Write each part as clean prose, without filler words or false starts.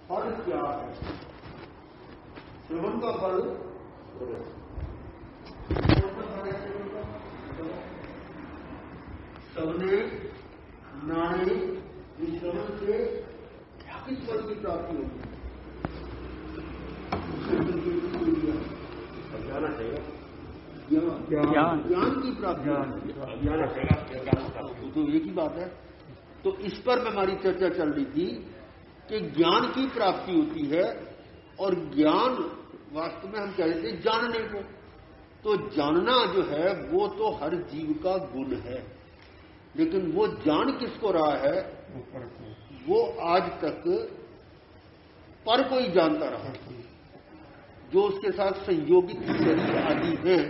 फल क्या है? श्रवण का फल सबने नाने श्रवण से किस फल की प्राप्ति होगी? ज्ञान की प्राप्ति। तो एक ही बात है। तो इस पर हमारी चर्चा चल रही थी कि ज्ञान की प्राप्ति होती है, और ज्ञान वास्तव में हम कह रहे थे जानने को। तो जानना जो है वो तो हर जीव का गुण है, लेकिन वो जान किसको रहा है? वो आज तक पर कोई जानता रहा, जो उसके साथ संयोगित शरीर आदि हैं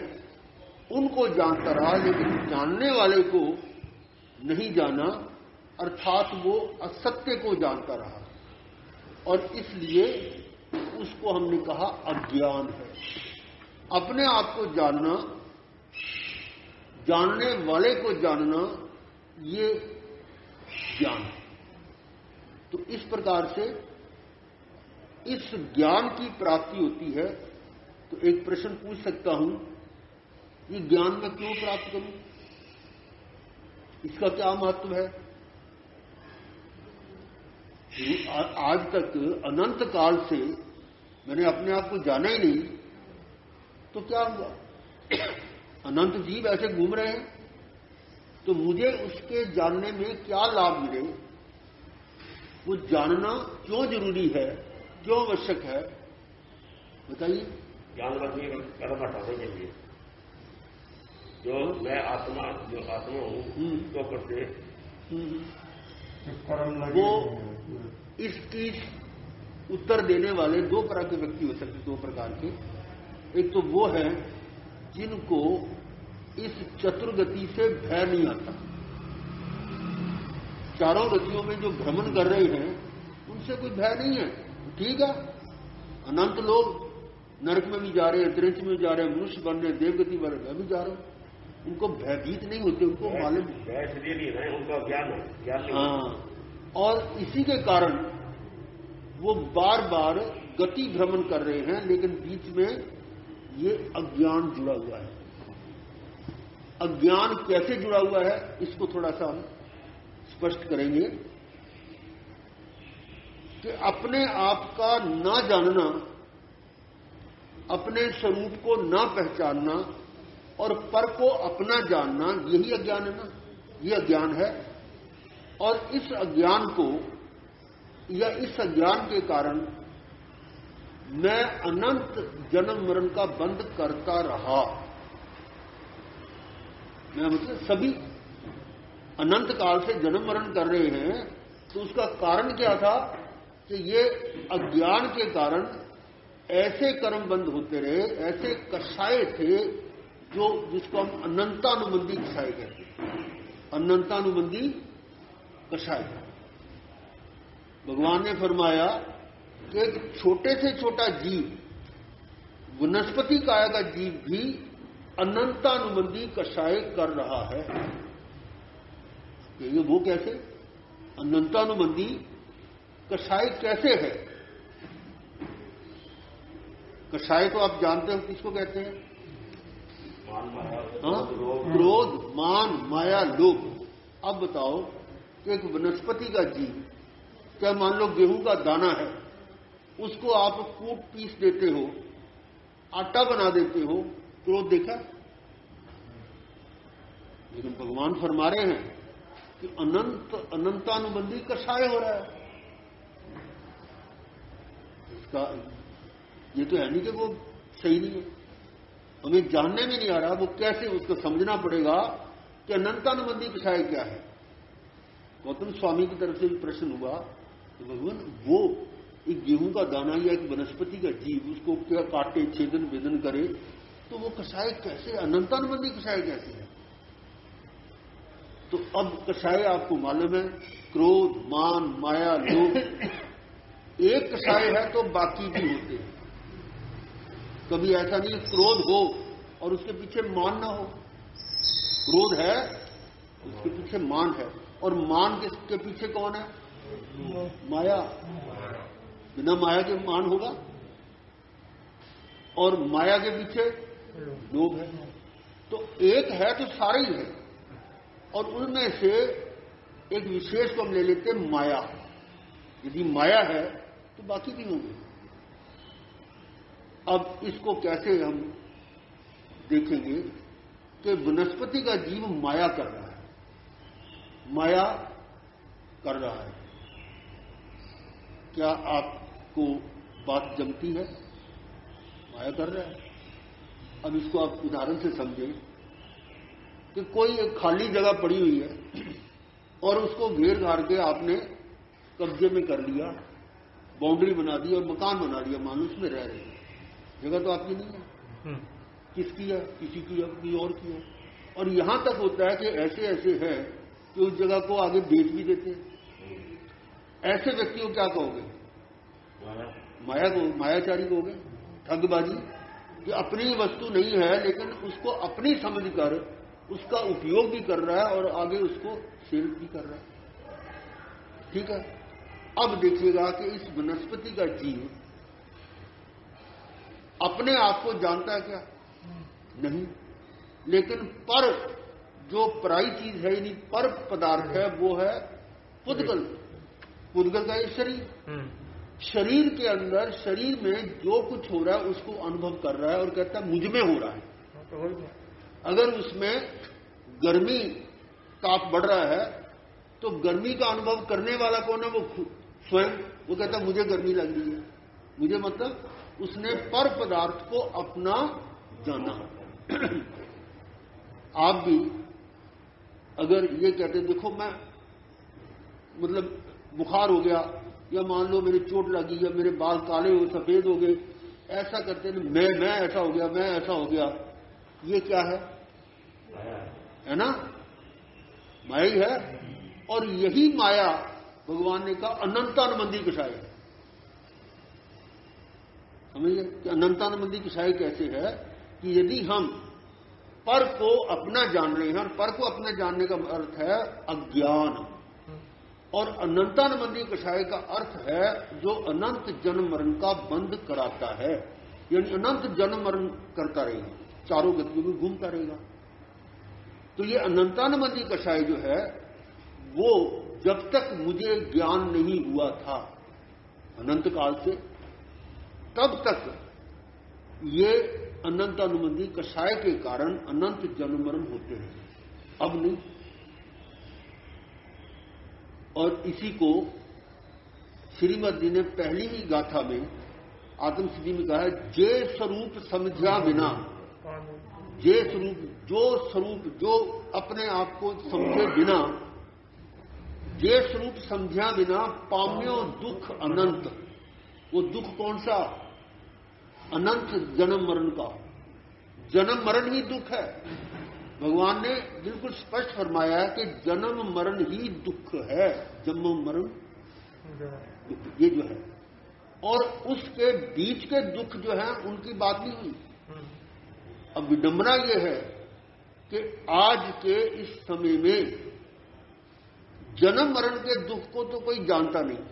उनको जानता रहा, लेकिन जानने वाले को नहीं जाना, अर्थात वो असत्य को जानता रहा, और इसलिए उसको हमने कहा अज्ञान है। अपने आप को जानना, जानने वाले को जानना, ये ज्ञान है। तो इस प्रकार से इस ज्ञान की प्राप्ति होती है। तो एक प्रश्न पूछ सकता हूं, ये ज्ञान मैं क्यों प्राप्त करूं? इसका क्या महत्व है? आज तक अनंत काल से मैंने अपने आप को जाना ही नहीं, तो क्या हुआ? अनंत जीव ऐसे घूम रहे हैं, तो मुझे उसके जानने में क्या लाभ मिले? वो जानना क्यों जरूरी है, क्यों आवश्यक है, बताइए। ज्ञान रखने का कदम हटाने के लिए, जो मैं आत्मा हूं तो करते वो इसकी उत्तर देने वाले दो प्रकार के व्यक्ति हो सकते, दो प्रकार के। एक तो वो है जिनको इस चतुर्गति से भय नहीं आता। चारों गतियों में जो भ्रमण कर रहे हैं उनसे कोई भय नहीं है, ठीक है। अनंत लोग नरक में भी जा रहे हैं, अंतरिक्ष में जा रहे हैं, मनुष्य बन रहे हैं, देवगति बन रहे हैं, भी जा रहे हैं, उनको भयभीत नहीं होते, उनको मालूम है, उनका ज्ञान है, ज्ञान। हाँ, और इसी के कारण वो बार बार गति भ्रमण कर रहे हैं, लेकिन बीच में ये अज्ञान जुड़ा हुआ है। अज्ञान कैसे जुड़ा हुआ है इसको थोड़ा सा हम स्पष्ट करेंगे कि अपने आप का ना जानना, अपने स्वरूप को ना पहचानना और पर को अपना जानना, यही अज्ञान है ना, ये अज्ञान है। और इस अज्ञान को या इस अज्ञान के कारण मैं अनंत जन्म मरण का बंध करता रहा। मैं मतलब सभी अनंत काल से जन्म मरण कर रहे हैं, तो उसका कारण क्या था कि ये अज्ञान के कारण ऐसे कर्म बंद होते रहे, ऐसे कषाय थे जो जिसको हम अनंतानुबंधी कषाय कहते हैं। अनंतानुबंधी कषाय। भगवान ने फरमाया कि एक छोटे से छोटा जीव, वनस्पति काया का जीव भी अनंतानुबंधी कषाय कर रहा है। ये वो कैसे? अनंतानुबंधी कषाय कैसे है? कषाय तो आप जानते हो किसको कहते हैं? क्रोध, मान, माया, लोभ। अब बताओ कि एक वनस्पति का जीव, क्या मान लो गेहूं का दाना है, उसको आप कूट पीस देते हो, आटा बना देते हो, क्रोध देखा? लेकिन भगवान फरमा रहे हैं कि अनंतानुबंधी कषाय हो रहा है। इसका ये तो है नहीं कि वो सही नहीं है, हमें जानने में नहीं आ रहा वो कैसे, उसको समझना पड़ेगा कि अनंतानुबंधी कषाय क्या है। गौतम स्वामी की तरफ से भी प्रश्न हुआ कि भगवान वो एक गेहूं का दाना या एक वनस्पति का जीव, उसको क्या काटे, छेदन वेदन करे, तो वो कषाय कैसे, अनंतानुबंधी कषाय कैसे है? तो अब कषाय आपको मालूम है, क्रोध, मान, माया, लोभ। एक कषाय है तो बाकी भी होते हैं। कभी ऐसा नहीं क्रोध हो और उसके पीछे मान ना हो। क्रोध है, उसके पीछे मान है, और मान के पीछे कौन है? माया। बिना माया के मान होगा, और माया के पीछे लोभ है। तो एक है तो सारे ही है, और उनमें से एक विशेष को हम ले लेते हैं माया। यदि माया है तो बाकी भी होंगे। अब इसको कैसे हम देखेंगे कि वनस्पति का जीव माया कर रहा है, माया कर रहा है। क्या आपको बात जमती है? माया कर रहा है। अब इसको आप उदाहरण से समझें कि कोई एक खाली जगह पड़ी हुई है और उसको घेर घार के आपने कब्जे में कर लिया, बाउंड्री बना दी और मकान बना लिया, मान लो उसमें रह रहे हैं। जगह तो आपकी नहीं है, किसकी है? किसी की है, कोई और की है। और यहां तक होता है कि ऐसे ऐसे है कि उस जगह को आगे बेच भी देते हैं। ऐसे व्यक्ति को क्या कहोगे? माया को, मायाचारी कहोगे, ठगबाजी, कि अपनी वस्तु नहीं है लेकिन उसको अपनी समझकर उसका उपयोग भी कर रहा है और आगे उसको सेल भी कर रहा है। ठीक है। अब देखिएगा कि इस वनस्पति का जीव अपने आप को जानता है क्या? नहीं। लेकिन पर जो पराई चीज है, यानी पर पदार्थ है, वो है पुद्गल। पुद्गल का ये शरीर, शरीर के अंदर, शरीर में जो कुछ हो रहा है उसको अनुभव कर रहा है और कहता है मुझ में हो रहा है। अगर उसमें गर्मी, ताप बढ़ रहा है तो गर्मी का अनुभव करने वाला कौन है? वो स्वयं। वो कहता है मुझे गर्मी लग रही है। मुझे मतलब उसने पर पदार्थ को अपना जाना। आप भी अगर ये कहते देखो मैं मतलब बुखार हो गया, या मान लो मेरी चोट लगी, या मेरे बाल काले हो सफेद हो गए, ऐसा करते हैं मैं ऐसा हो गया, मैं ऐसा हो गया, ये क्या है ना? माया ही है। और यही माया भगवान ने कहा अनंतानुबंधी कषाय है। समझिए कि अनंतानुबंधी कषाय कैसे है कि यदि हम पर को अपना जान रहे हैं, पर को अपना जानने का अर्थ है अज्ञान, और अनंतानुबंधी कषाय का अर्थ है जो अनंत जन्म मरण का बंध कराता है, यानी अनंत जन्म मरण करता रहेगा, चारों गतियों में घूमता रहेगा। तो ये अनंतानुबंधी कषाय जो है वो जब तक मुझे ज्ञान नहीं हुआ था अनंत काल से, तब तक ये अनंतानुबंधी कषाय के कारण अनंत जन्म मरण होते हैं, अब नहीं। और इसी को श्रीमद जी ने पहली ही गाथा में आत्मसिद्धि में कहा है, जे स्वरूप समझा बिना, जे स्वरूप जो अपने आप को समझे बिना, जे स्वरूप समझा बिना पाम्यो दुख अनंत। वो दुख कौन सा? अनंत जन्म मरण का। जन्म मरण ही दुख है। भगवान ने बिल्कुल स्पष्ट फरमाया है कि जन्म मरण ही दुख है, जन्म मरण ये जो है। और उसके बीच के दुख जो है उनकी बात नहीं हुई। अब विडंबना ये है कि आज के इस समय में जन्म मरण के दुख को तो कोई जानता नहीं।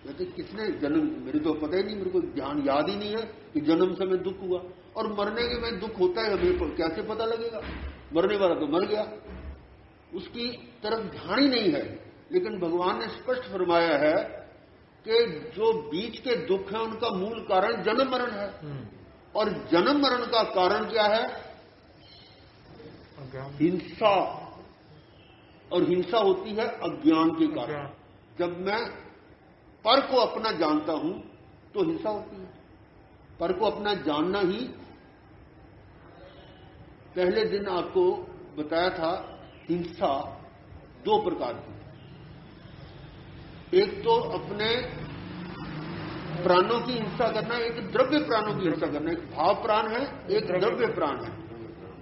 तो किसने जन्म, मेरे तो पता ही नहीं, मेरे को ध्यान याद ही नहीं है कि जन्म समय दुख हुआ, और मरने के में दुख होता है मेरे को कैसे पता लगेगा? मरने वाला तो मर गया, उसकी तरफ ध्यान ही नहीं है। लेकिन भगवान ने स्पष्ट फरमाया है कि जो बीच के दुख है उनका मूल कारण जन्म मरण है, और जन्म मरण का कारण क्या है? हिंसा। और हिंसा होती है अज्ञान के कारण। जब मैं पर को अपना जानता हूं तो हिंसा होती है। पर को अपना जानना ही, पहले दिन आपको बताया था, हिंसा दो प्रकार की। एक तो अपने प्राणों की हिंसा करना, एक द्रव्य प्राणों की हिंसा करना। एक भाव प्राण है, एक द्रव्य प्राण है।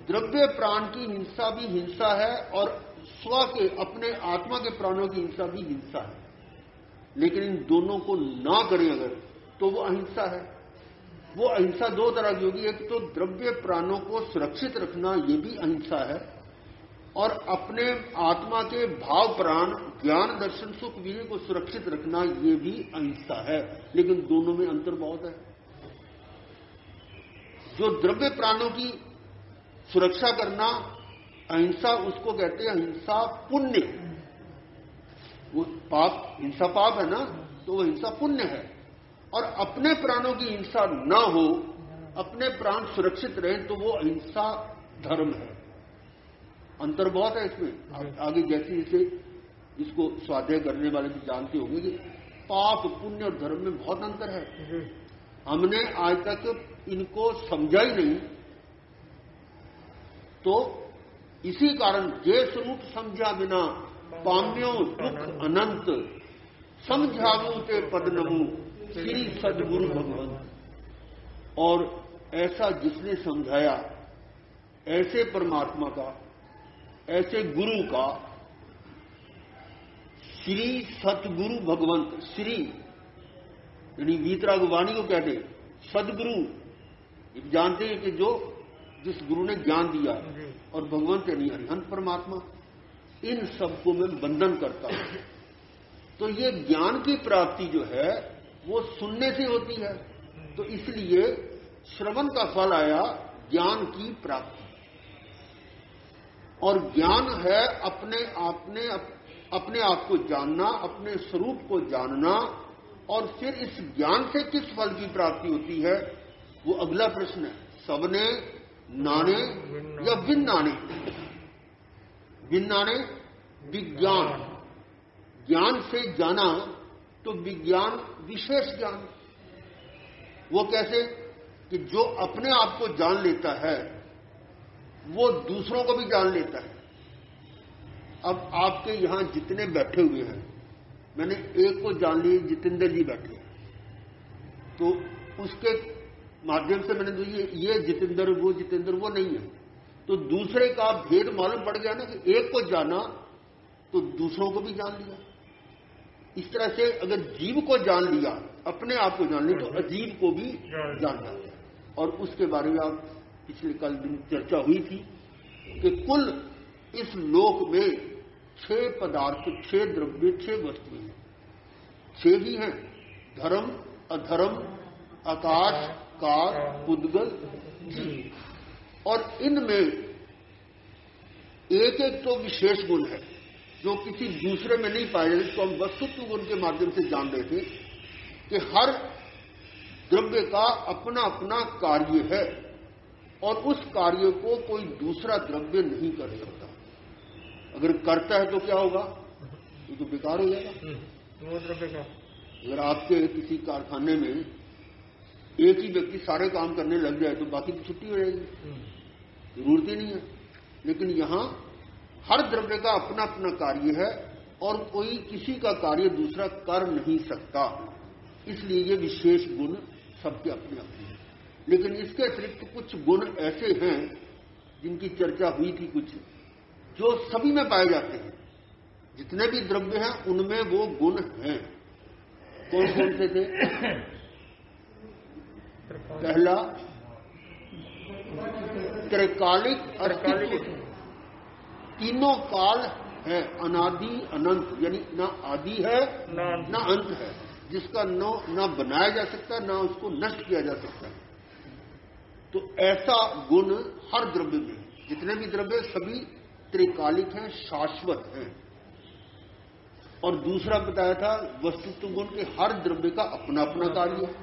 द्रव्य प्राण की हिंसा भी हिंसा है, और स्व के अपने आत्मा के प्राणों की हिंसा भी हिंसा है। लेकिन इन दोनों को ना करें अगर, तो वो अहिंसा है। वो अहिंसा दो तरह की होगी। एक तो द्रव्य प्राणों को सुरक्षित रखना, ये भी अहिंसा है, और अपने आत्मा के भाव प्राण ज्ञान दर्शन सुख वीर्य को सुरक्षित रखना, ये भी अहिंसा है। लेकिन दोनों में अंतर बहुत है। जो द्रव्य प्राणों की सुरक्षा करना अहिंसा, उसको कहते हैं अहिंसा पुण्य। वो पाप, हिंसा पाप है ना, तो वो हिंसा पुण्य है। और अपने प्राणों की हिंसा न हो, अपने प्राण सुरक्षित रहे, तो वो अहिंसा धर्म है। अंतर बहुत है इसमें। आगे जैसे जैसे इसको स्वाध्याय करने वाले भी जानते होंगे कि पाप पुण्य और धर्म में बहुत अंतर है। हमने आज तक इनको समझा ही नहीं, तो इसी कारण जे स्वरूप समझा बिना पाम्यो दुख अनंत, समझावो ते पद नमो श्री सदगुरु भगवान। और ऐसा जिसने समझाया, ऐसे परमात्मा का, ऐसे गुरु का, श्री सतगुरु भगवंत, श्री यानी वीतराग वाणी को कहते, सदगुरु जानते हैं कि जो जिस गुरु ने ज्ञान दिया, और भगवंत यानी अरिहंत परमात्मा, इन सबको मैं बंधन करता हूं। तो ये ज्ञान की प्राप्ति जो है वो सुनने से होती है। तो इसलिए श्रवण का फल आया ज्ञान की प्राप्ति। और ज्ञान है अपने आप को जानना, अपने स्वरूप को जानना। और फिर इस ज्ञान से किस फल की प्राप्ति होती है, वो अगला प्रश्न है। सबने नाने या बिन नाने? बिन नाने विज्ञान, ज्ञान से जाना तो विज्ञान विशेष ज्ञान। वो कैसे कि जो अपने आप को जान लेता है वो दूसरों को भी जान लेता है। अब आपके यहां जितने बैठे हुए हैं, मैंने एक को जान लिए, जितेंद्र जी बैठे हैं, तो उसके माध्यम से मैंने तो ये जितेंद्र वो नहीं है, तो दूसरे का भेद मालूम पड़ गया ना कि एक को जाना तो दूसरों को भी जान लिया। इस तरह से अगर जीव को जान लिया, अपने आप को जान लिया, तो अजीब को भी जान लिया। और उसके बारे में आप पिछले कल दिन चर्चा हुई थी कि कुल इस लोक में 6 पदार्थ, 6 द्रव्य, 6 वस्तुएं हैं। 6 ही हैं, धर्म, अधर्म, आकाश, काल, पुद्गल, जीव। और इनमें एक एक तो विशेष गुण है जो किसी दूसरे में नहीं पाए जाते। तो हम वस्तुत्व गुण के माध्यम से जान रहे थे कि हर द्रव्य का अपना अपना कार्य है और उस कार्य को कोई दूसरा द्रव्य नहीं कर सकता। अगर करता है तो क्या होगा, ये तो बेकार हो जाएगा। वो द्रव्य का अगर आपके किसी कारखाने में एक ही व्यक्ति सारे काम करने लग जाए तो बाकी की छुट्टी हो जाएगी, जरूरत ही नहीं है। लेकिन यहां हर द्रव्य का अपना अपना कार्य है और कोई किसी का कार्य दूसरा कर नहीं सकता। इसलिए ये विशेष गुण सबके अपने अपने हैं। लेकिन इसके अतिरिक्त कुछ गुण ऐसे हैं जिनकी चर्चा हुई थी, कुछ जो सभी में पाए जाते हैं। जितने भी द्रव्य हैं उनमें वो गुण हैं। कौन कौन से थे? पहला त्रिकालिक अस्तित्व, तीनों काल है, अनादि अनंत, यानी ना आदि है ना अंत है, जिसका ना बनाया जा सकता, ना उसको नष्ट किया जा सकता। तो ऐसा गुण हर द्रव्य में, जितने भी द्रव्य सभी त्रिकालिक हैं, शाश्वत हैं। और दूसरा बताया था वस्तुत्व गुण के हर द्रव्य का अपना अपना कार्य है,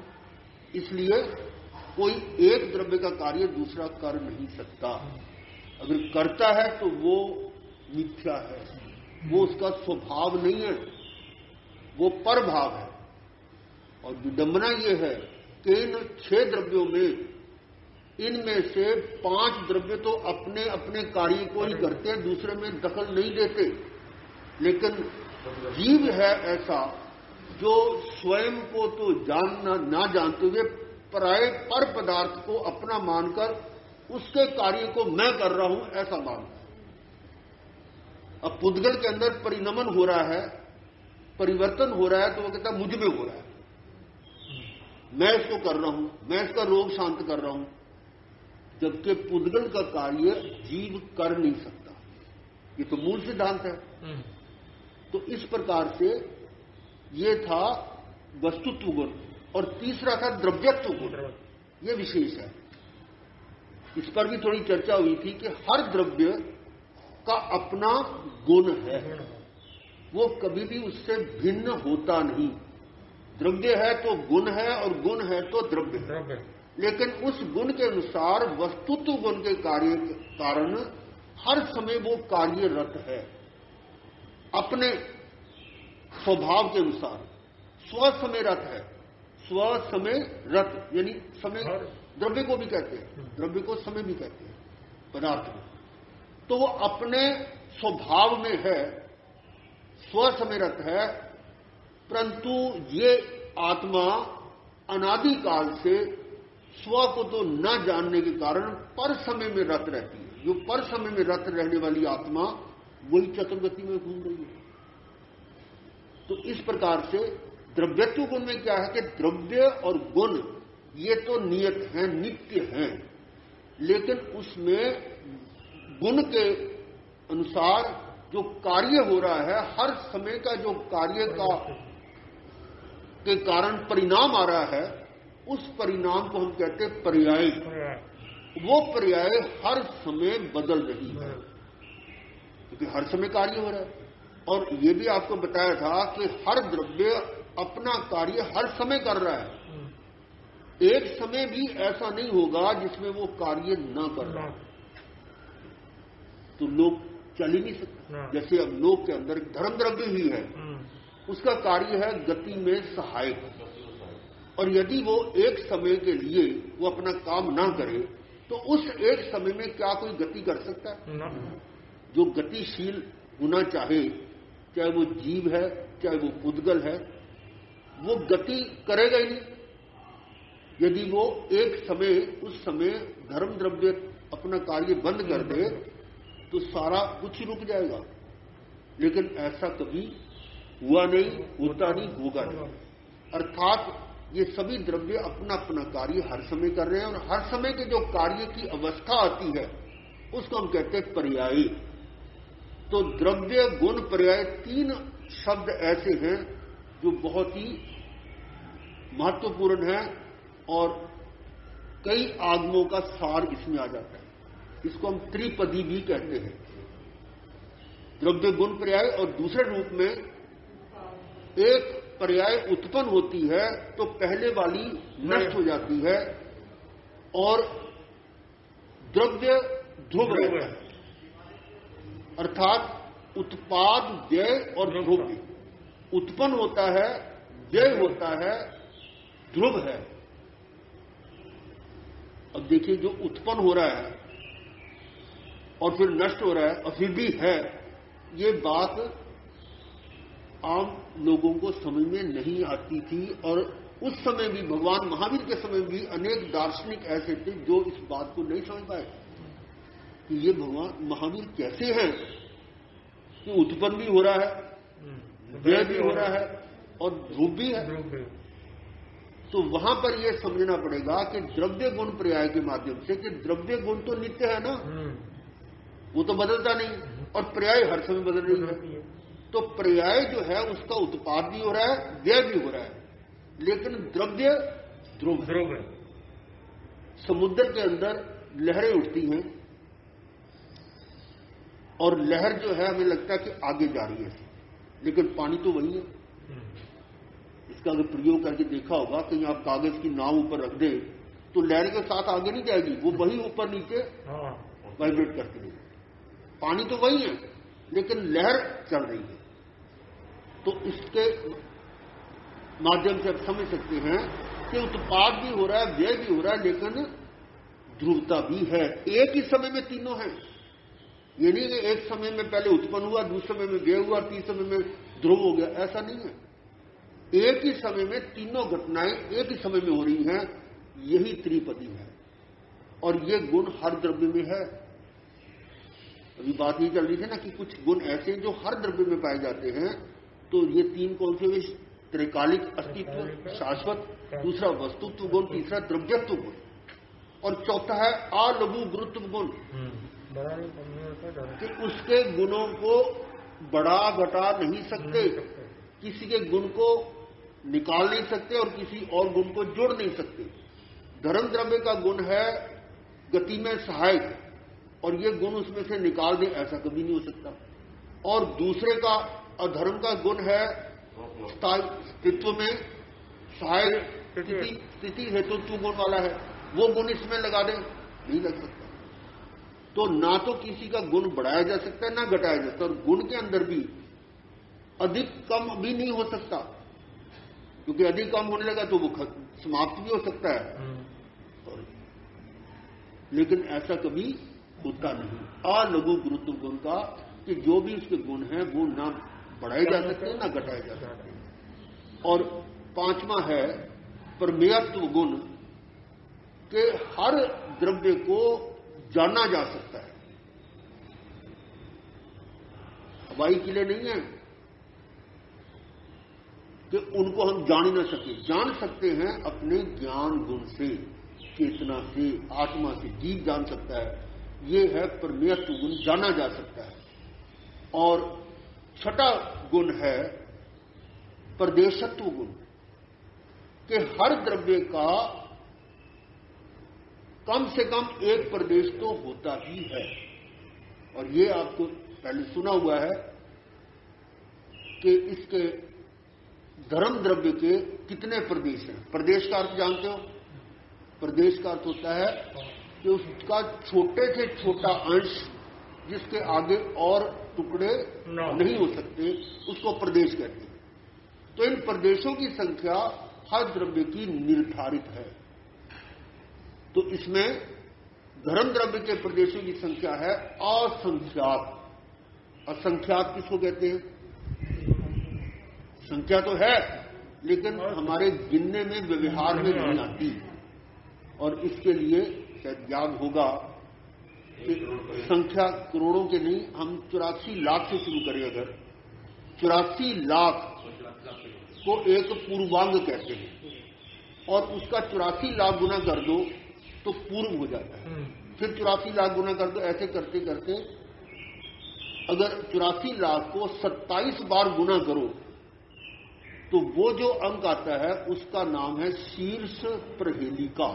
इसलिए कोई एक द्रव्य का कार्य दूसरा कर नहीं सकता। अगर करता है तो वो मिथ्या है, वो उसका स्वभाव नहीं है, वो परभाव है। और विडंबना ये है कि इन 6 द्रव्यों में इनमें से 5 द्रव्य तो अपने अपने कार्य को ही करते हैं, दूसरे में दखल नहीं देते। लेकिन जीव है ऐसा जो स्वयं को तो जानना ना जानते हुए पराये पर पदार्थ को अपना मानकर उसके कार्य को मैं कर रहा हूं ऐसा मानता है। अब पुद्गल के अंदर परिणमन हो रहा है, परिवर्तन हो रहा है, तो वो कहता है मुझ में हो रहा है, मैं इसको कर रहा हूं, मैं इसका रोग शांत कर रहा हूं। जबकि पुद्गल का कार्य जीव कर नहीं सकता। ये तो मूल सिद्धांत है। तो इस प्रकार से ये था वस्तुत्व गुण, और तीसरा था द्रव्यत्व गुण, ये विशेष है। इस पर भी थोड़ी चर्चा हुई थी कि हर द्रव्य का अपना गुण है, वो कभी भी उससे भिन्न होता नहीं। द्रव्य है तो गुण है, और गुण है तो द्रव्य है, लेकिन उस गुण के अनुसार वस्तुत्व गुण के कार्य के कारण हर समय वो कार्यरत है अपने स्वभाव के अनुसार। स्वसमय रत है, स्वसमय रत यानी समय द्रव्य को भी कहते हैं, द्रव्य को समय भी कहते हैं पदार्थ में। तो वो अपने स्वभाव में है, स्वसमयरत है, परंतु ये आत्मा अनादिकाल से स्व को तो न जानने के कारण पर समय में रत रहती है। जो पर समय में रत रहने वाली आत्मा वही चतुर्गति में घूम रही है। तो इस प्रकार से द्रव्यत्व गुण में क्या है कि द्रव्य और गुण ये तो नियत हैं, नित्य हैं, लेकिन उसमें गुण के अनुसार जो कार्य हो रहा है, हर समय का जो कार्य का के कारण परिणाम आ रहा है, उस परिणाम को हम कहते हैं पर्याय। वो पर्याय हर समय बदल रही है, क्योंकि हर समय कार्य हो रहा है। और ये भी आपको बताया था कि हर द्रव्य अपना कार्य हर समय कर रहा है। एक समय भी ऐसा नहीं होगा जिसमें वो कार्य न कर रहा है, तो लोग चल ही नहीं सकते। जैसे अब लोग के अंदर धर्म द्रव्य ही है, उसका कार्य है गति में सहायक, और यदि वो एक समय के लिए वो अपना काम ना करे तो उस एक समय में क्या कोई गति कर सकता है? जो गतिशील होना चाहे, चाहे वो जीव है चाहे वो पुद्गल है, वो गति करेगा ही नहीं। यदि वो एक समय उस समय धर्म द्रव्य अपना कार्य बंद कर दे तो सारा कुछ रुक जाएगा, लेकिन ऐसा कभी हुआ नहीं, होता नहीं, होगा नहीं। अर्थात ये सभी द्रव्य अपना अपना कार्य हर समय कर रहे हैं, और हर समय के जो कार्य की अवस्था आती है उसको हम कहते हैं पर्याय। तो द्रव्य गुण पर्याय तीन शब्द ऐसे हैं जो बहुत ही महत्वपूर्ण है, और कई आगमों का सार इसमें आ जाता है। इसको हम त्रिपदी भी कहते हैं, द्रव्य गुण पर्याय। और दूसरे रूप में एक पर्याय उत्पन्न होती है तो पहले वाली नष्ट हो जाती है, और द्रव्य ध्रुव रहता है। अर्थात उत्पाद, व्यय और ध्रुव उत्पन्न होता है, व्यय होता है, ध्रुव है। अब देखिए, जो उत्पन्न हो रहा है और फिर नष्ट हो रहा है और फिर भी है, ये बात आम लोगों को समझ में नहीं आती थी। और उस समय भी, भगवान महावीर के समय भी अनेक दार्शनिक ऐसे थे जो इस बात को नहीं समझ पाए कि ये भगवान महावीर कैसे हैं कि उत्पन्न भी हो रहा है, व्यय भी हो रहा है और ध्रुव भी है। तो वहां पर यह समझना पड़ेगा कि द्रव्य गुण पर्याय के माध्यम से, कि द्रव्य गुण तो नित्य है ना, वो तो बदलता नहीं, और पर्याय हर समय बदल रही है। तो पर्याय जो है उसका उत्पाद भी हो रहा है, व्यय भी हो रहा है, लेकिन द्रव्य ध्रुव है। समुद्र के अंदर लहरें उठती हैं, और लहर जो है हमें लगता है कि आगे जा रही है, लेकिन पानी तो वही है। इसका अगर प्रयोग करके देखा होगा, कहीं आप कागज की नाव ऊपर रख दे तो लहर के साथ आगे नहीं जाएगी, वो वही ऊपर नीचे वाइब्रेट करती रहेगी। पानी तो वही है, लेकिन लहर चल रही है। तो इसके माध्यम से आप समझ सकते हैं कि उत्पाद भी हो रहा है, व्यय भी हो रहा है, लेकिन ध्रुवता भी है। एक ही समय में तीनों हैं। ये नहीं कि एक समय में पहले उत्पन्न हुआ, दूसरे समय में व्यय हुआ, तीसरे समय में ध्रुव हो गया, ऐसा नहीं है। एक ही समय में तीनों घटनाएं एक ही समय में हो रही हैं, यही त्रिपदी है। और ये गुण हर द्रव्य में है। अभी बात ये चल रही थी ना कि कुछ गुण ऐसे जो हर द्रव्य में पाए जाते हैं। तो ये तीन कौन से? त्रिकालिक अस्तित्व, शाश्वत, दूसरा वस्तुत्व गुण, तीसरा द्रव्यत्व गुण, और चौथा है अलघु गुरुत्व गुण। कि उसके गुणों को बढ़ा घटा नहीं सकते, किसी के गुण को निकाल नहीं सकते और किसी और गुण को जोड़ नहीं सकते। धर्म द्रव्य का गुण है गति में सहायक, और ये गुण उसमें से निकाल दे, ऐसा कभी नहीं हो सकता। और दूसरे का अधर्म का गुण है अस्तित्व में सहायक, स्थिति हेतुत्व गुण वाला है, वो गुण इसमें लगा दे, नहीं लग सकता। तो ना तो किसी का गुण बढ़ाया जा सकता है ना घटाया जा सकता, और गुण के अंदर भी अधिक कम भी नहीं हो सकता, क्योंकि अधिक कम होने लगा तो वो समाप्त भी हो सकता है। लेकिन ऐसा कभी होता नहीं अलघु गुरुत्व गुण का, कि जो भी उसके गुण हैं वो ना बढ़ाए जा सकते हैं ना घटाए जा सकते हैं। और पांचवा है प्रमेयत्व गुण, के हर द्रव्य को जाना जा सकता है। हवाई किले नहीं है कि उनको हम जान ही ना सके, जान सकते हैं अपने ज्ञान गुण से, चेतना से, आत्मा से जीव जान सकता है। ये है प्रमेयत्व गुण, जाना जा सकता है। और छठा गुण है प्रदेशत्व गुण, कि हर द्रव्य का कम से कम एक प्रदेश तो होता ही है। और ये आपको पहले सुना हुआ है कि इसके धर्म द्रव्य के कितने प्रदेश हैं। प्रदेश का अर्थ जानते हो? प्रदेश का अर्थ होता है कि उसका छोटे से छोटा अंश जिसके आगे और टुकड़े नहीं हो सकते, उसको प्रदेश कहते हैं। तो इन प्रदेशों की संख्या हर द्रव्य की निर्धारित है। तो इसमें धर्म द्रव्य के प्रदेशों की संख्या है असंख्यात। असंख्यात किसको कहते हैं? संख्या तो है लेकिन हमारे गिनने में, व्यवहार में नहीं आती। और इसके लिए शायद याद होगा कि संख्या करोड़ों के नहीं, हम 84 लाख से शुरू करें। अगर 84 लाख को एक पूर्वांग कहते हैं और उसका 84 लाख गुना कर दो तो पूर्व हो जाता है। फिर 84 लाख गुना कर दो, ऐसे करते करते अगर 84 लाख को 27 बार गुना करो तो वो जो अंक आता है उसका नाम है शीर्ष प्रहेलिका।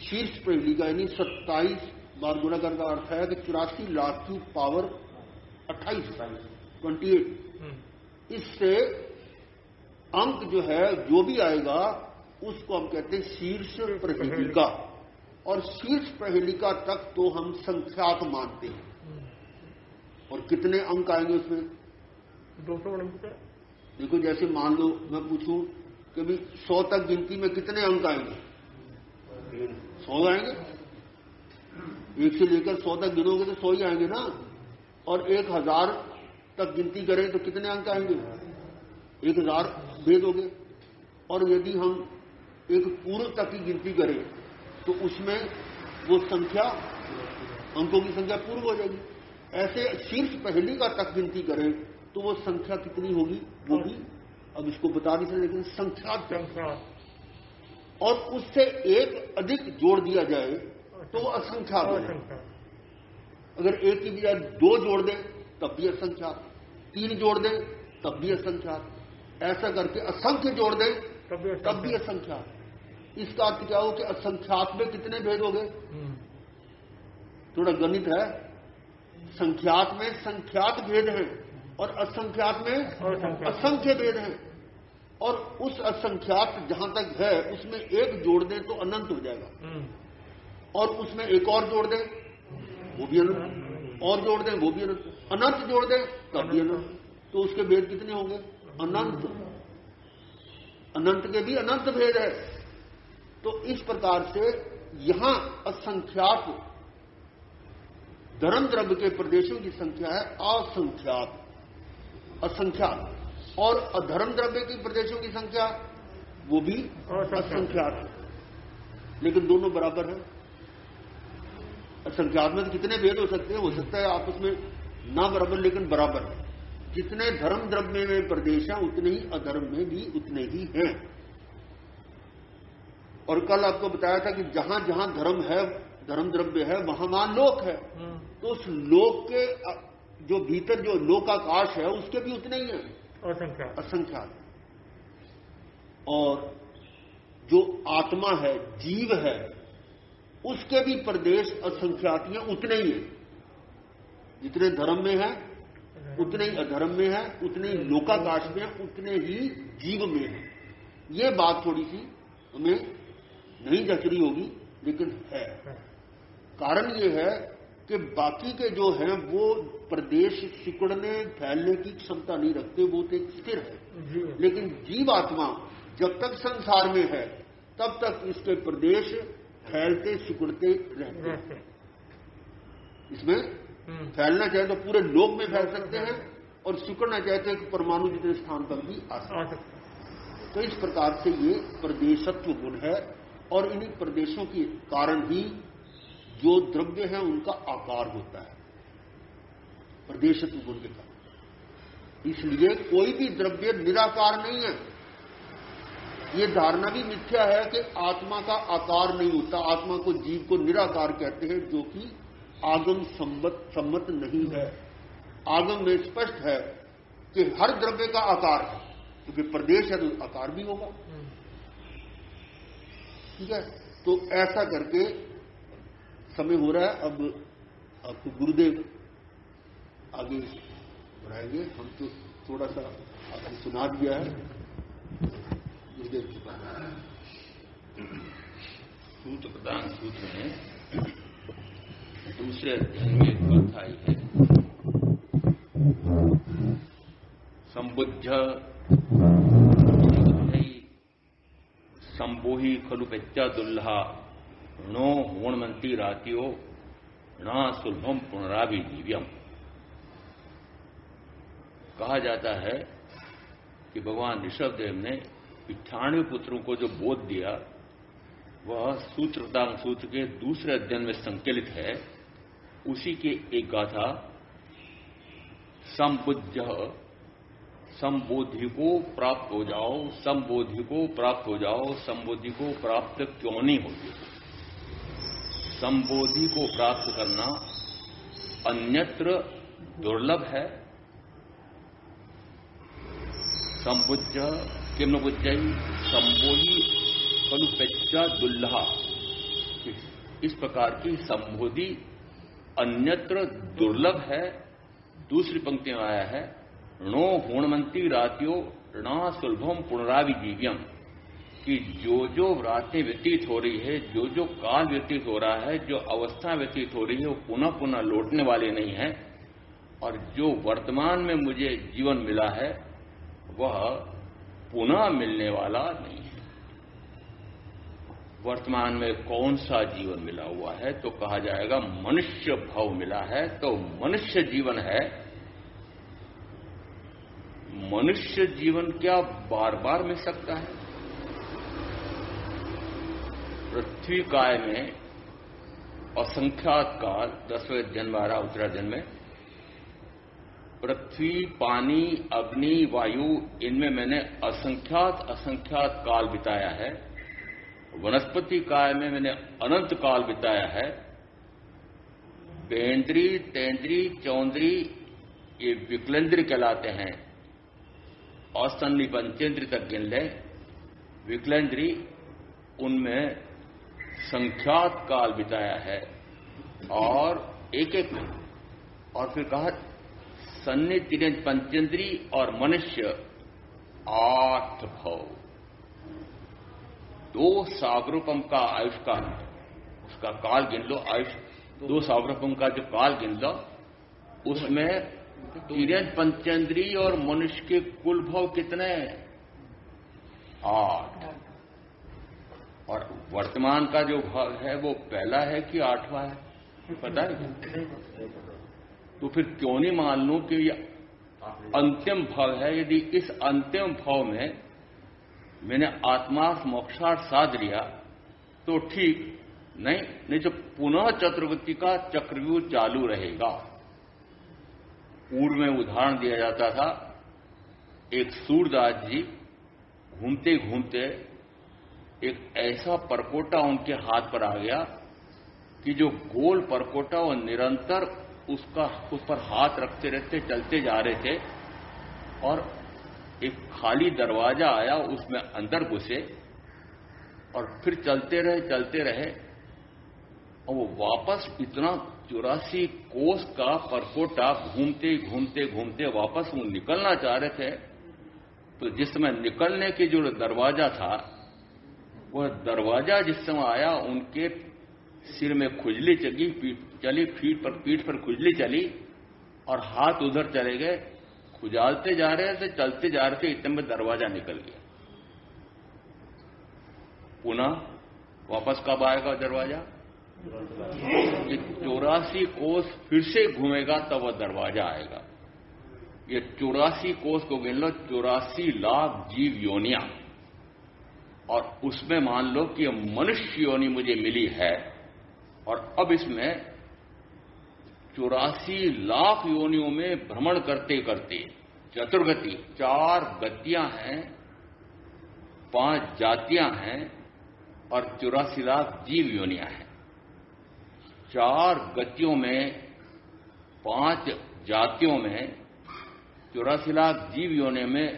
शीर्ष प्रहेलिका यानी 27 बार गुना करने का अर्थ है कि 84 लाख की पावर 28। इससे अंक जो है, जो भी आएगा उसको हम कहते हैं शीर्ष प्रहेलिका। और शीर्ष प्रहेलिका तक तो हम संख्यात मानते हैं। और कितने अंक आएंगे उसमें? 200। देखो, जैसे मान लो मैं पूछूं कि भी 100 तक गिनती में कितने अंक आएंगे? 100 आएंगे। 1 से लेकर 100 तक गिनोगे तो 100 ही आएंगे ना। और 1000 तक गिनती करें तो कितने अंक आएंगे? 1000 भेद हो गए। और यदि हम एक पूर्व तक की गिनती करें तो उसमें वो संख्या, अंकों की संख्या पूर्व हो जाएगी। ऐसे शीर्ष प्रहेलिका तक गिनती करें तो वो संख्या कितनी होगी? वो भी अब इसको बता नहीं सकते, लेकिन संख्या। और उससे एक अधिक जोड़ दिया जाए तो वो असंख्यात हो जाए। अगर एक की बजाय 2 जोड़ दें तब भी असंख्यात, 3 जोड़ दें तब भी असंख्यात, ऐसा करके असंख्य जोड़ दें तब भी असंख्यात। इसका अर्थ क्या हो कि असंख्यात में कितने भेद हो गए? थोड़ा गणित है। संख्यात में संख्यात भेद हैं और असंख्यात में असंख्य भेद हैं। और उस असंख्यात जहां तक है उसमें एक जोड़ दें तो अनंत हो जाएगा, और उसमें एक और जोड़ दें वो भी अनंत, और जोड़ दें वो भी अनंत, अनंत जोड़ दें तब भी अनंत। तो उसके भेद कितने होंगे? अनंत। अनंत के भी अनंत भेद है। तो इस प्रकार से यहां असंख्यात धर्म द्रव्य के प्रदेशों की संख्या है असंख्यात, असंख्यात। और अधर्म द्रव्य की प्रदेशों की संख्या वो भी असंख्यात है, लेकिन दोनों बराबर है। असंख्यात में तो कितने भेद हो सकते हैं? हो सकता है आपस में ना बराबर लेकिन बराबर है। जितने धर्म द्रव्य में प्रदेश हैं उतने ही अधर्म में भी उतने ही हैं। और कल आपको बताया था कि जहां जहां धर्म है धर्म द्रव्य है, वहां लोक है। तो उस लोक के जो भीतर जो लोकाकाश है उसके भी उतने ही है, असंख्यात। और जो आत्मा है, जीव है, उसके भी प्रदेश असंख्यातियां उतने ही हैं। जितने धर्म में है उतने ही अधर्म में है, उतने ही लोकाकाश में है, उतने ही जीव में है। ये बात थोड़ी सी हमें नहीं जच रही होगी, लेकिन है। कारण ये है कि बाकी के जो हैं वो प्रदेश सिकुड़ने फैलने की क्षमता नहीं रखते, वो तो स्थिर है। लेकिन जीवात्मा जब तक संसार में है तब तक इसके प्रदेश फैलते सिकुड़ते रहते हैं। इसमें फैलना चाहे तो पूरे लोक में फैल सकते हैं, और सिकुड़ना चाहे तो एक परमाणु जितने स्थान पर भी आ सकते हैं। तो इस प्रकार से ये प्रदेशत्व गुण है, और इन्हीं प्रदेशों के कारण ही जो द्रव्य है उनका आकार होता है, प्रदेशत्व गुण के कारण। इसलिए कोई भी द्रव्य निराकार नहीं है। ये धारणा भी मिथ्या है कि आत्मा का आकार नहीं होता। आत्मा को, जीव को निराकार कहते हैं, जो कि आगम सम्मत नहीं है। आगम में स्पष्ट है कि हर द्रव्य का आकार है, क्योंकि प्रदेश है तो आकार भी होगा। ठीक है, तो ऐसा करके समय हो रहा है। अब आपको गुरुदेव आगे बढ़ाएंगे। हम तो थोड़ा सा आपने सुना दिया है। गुरुदेव की बात सूत्र प्रदान सूत्र में दूसरे अध्ययन में एक बात आई है, संबुद्ध संबोही खलु पेच्चा दुल्हा नो होणमंती रातियो न सुलभम पुनराभि जीव्यम। कहा जाता है कि भगवान ऋषभदेव ने 98 पुत्रों को जो बोध दिया वह सूत्रदान सूत्र के दूसरे अध्ययन में संकलित है। उसी के एक गाथा, संबुद्ध संबोधि को प्राप्त हो जाओ, संबोधि को प्राप्त हो जाओ, संबोधि को प्राप्त क्यों नहीं होती। संबोधि को प्राप्त करना अन्यत्र दुर्लभ है। संबुद्ध किम बुद्धि संबोधि खलु पेच्चा दुल्हा। इस प्रकार की संबोधि अन्यत्र दुर्लभ है। दूसरी पंक्ति में आया है, नो होणमंती रातियों न सुलभम पुनराविजीव्यम, कि जो रातें व्यतीत हो रही है, जो काल व्यतीत हो रहा है, जो अवस्था व्यतीत हो रही है, वो पुनः पुनः लौटने वाली नहीं है। और जो वर्तमान में मुझे जीवन मिला है वह पुनः मिलने वाला नहीं है। वर्तमान में कौन सा जीवन मिला हुआ है, तो कहा जाएगा मनुष्य भाव मिला है। तो मनुष्य जीवन है। मनुष्य जीवन क्या बार बार मिल सकता है? पृथ्वी काय में असंख्यात काल, 10वें जन्म आ रहा उत्तरायण में, पृथ्वी, पानी, अग्नि, वायु, इनमें मैंने असंख्यात काल बिताया है। वनस्पति काय में मैंने अनंत काल बिताया है। बेंद्री, तेंद्री, चौंद्री ये विकलेंद्र कहलाते हैं। औस्तन्य पंचेंद्री तक गिन ले। विकलेंद्री, उनमें संख्यात काल बिताया है। और एक एक में, और फिर कहा सन्नि तिरंज पंचेंद्री और मनुष्य 8 भव। 2 सागरोपम का आयुष का उसका काल गिन लो। आयुष 2 सागरोपम का जो काल गिन लो, उसमें तिरंज पंचेंद्री और मनुष्य के कुल भव कितने? 8। और वर्तमान का जो भाग है वो पहला है कि 8वां है, पता है? तो फिर क्यों नहीं मान लूं कि ये अंतिम भाव है? यदि इस अंतिम भाव में मैंने आत्मार्थ मोक्षार्थ साध लिया तो ठीक, नहीं तो पुनः चतुर्वृत्ति का चक्रव्यूह चालू रहेगा। पूर्व में उदाहरण दिया जाता था, एक सूरदास जी घूमते घूमते एक ऐसा परपोटा उनके हाथ पर आ गया कि जो गोल परकोटा और निरंतर उस पर हाथ रखते रखते चलते जा रहे थे और एक खाली दरवाजा आया, उसमें अंदर घुसे और फिर चलते रहे और वो वापस इतना 84 कोस का परकोटा घूमते घूमते वापस वो निकलना चाह रहे थे। तो जिस समय निकलने के जो दरवाजा था, वह दरवाजा जिस समय आया उनके सिर में खुजली चली, पीठ पर खुजली चली और हाथ उधर चले गए। खुजालते जा रहे थे, चलते जा रहे थे, इतने में दरवाजा निकल गया। पुनः वापस कब आएगा दरवाजा? 84 कोस फिर से घूमेगा तब वह दरवाजा आएगा। ये 84 कोस को गिन लो, 84 लाख जीव योनियां, और उसमें मान लो कि मनुष्य योनि मुझे मिली है और अब इसमें 84 लाख योनियों में भ्रमण करते करते चतुर्गति, 4 गतियां हैं, 5 जातियां हैं और 84 लाख जीव योनियां हैं। 4 गतियों में, 5 जातियों में, 84 लाख जीव योनि में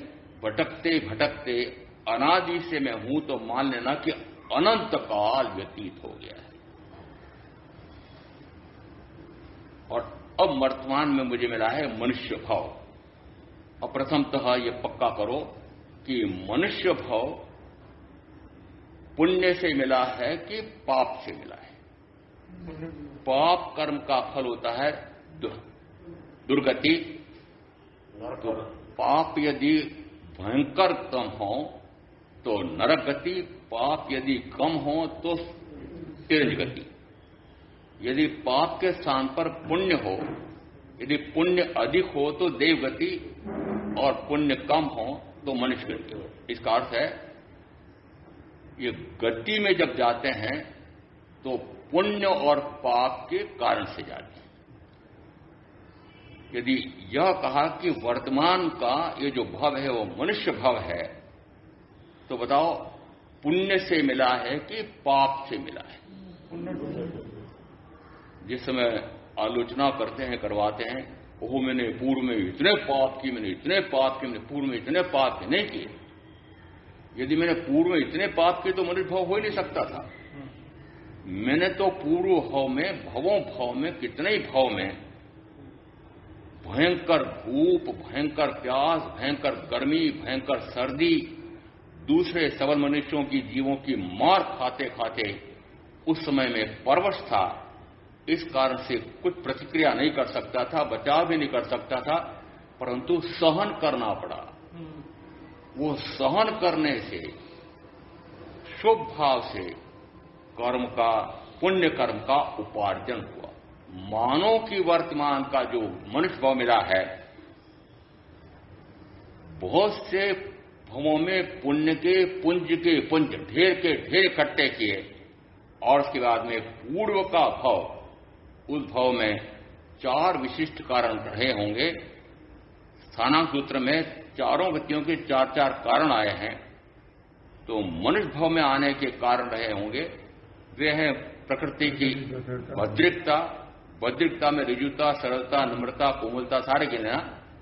भटकते भटकते अनादि से मैं हूं तो मान लेना कि अनंत काल व्यतीत हो गया है। और अब वर्तमान में मुझे मिला है मनुष्य भाव। और प्रथमतः यह पक्का करो कि मनुष्य भाव पुण्य से मिला है कि पाप से मिला है। पाप कर्म का फल होता है दुर्गति। तो पाप यदि भयंकर कम हो तो नरक गति, पाप यदि कम हो तो तिरंज गति। यदि पाप के स्थान पर पुण्य हो, यदि पुण्य अधिक हो तो देव गति और पुण्य कम हो तो मनुष्य गति। इसका अर्थ है ये गति में जब जाते हैं तो पुण्य और पाप के कारण से जाते हैं। यदि यह कहा कि वर्तमान का ये जो भव है वो मनुष्य भव है, तो बताओ पुण्य से मिला है कि पाप से मिला है? जिस समय आलोचना करते हैं, करवाते हैं, ओह मैंने पूर्व में इतने पाप किए, मैंने इतने पाप किए, मैंने पूर्व में इतने पाप किए, नहीं किए। यदि मैंने पूर्व में इतने पाप किए तो मनुष्य भाव हो ही नहीं सकता था। मैंने तो पूर्व भाव में, भवों भाव में, कितने ही भाव में भयंकर धूप, भयंकर प्यास, भयंकर गर्मी, भयंकर सर्दी, दूसरे सबल मनुष्यों की, जीवों की मार खाते खाते उस समय में परवश था। इस कारण से कुछ प्रतिक्रिया नहीं कर सकता था, बचाव भी नहीं कर सकता था, परंतु सहन करना पड़ा। वो सहन करने से, शुभ भाव से कर्म का, पुण्य कर्म का उपार्जन हुआ। मानव की वर्तमान का जो मनुष्य भाव मिला है, बहुत से भवों में पुण्य के पुंज ढेर के ढेर इकट्ठे किए और उसके बाद में पूर्व का भाव, उस भाव में 4 विशिष्ट कारण रहे होंगे। स्थानांक सूत्र में चारों गतियों के 4-4 कारण आए हैं। तो मनुष्य भाव में आने के कारण रहे होंगे वे हैं प्रकृति की भद्रिकता। भद्रिकता में ऋजुता, सरलता, नम्रता, कोमलता सारे गिना।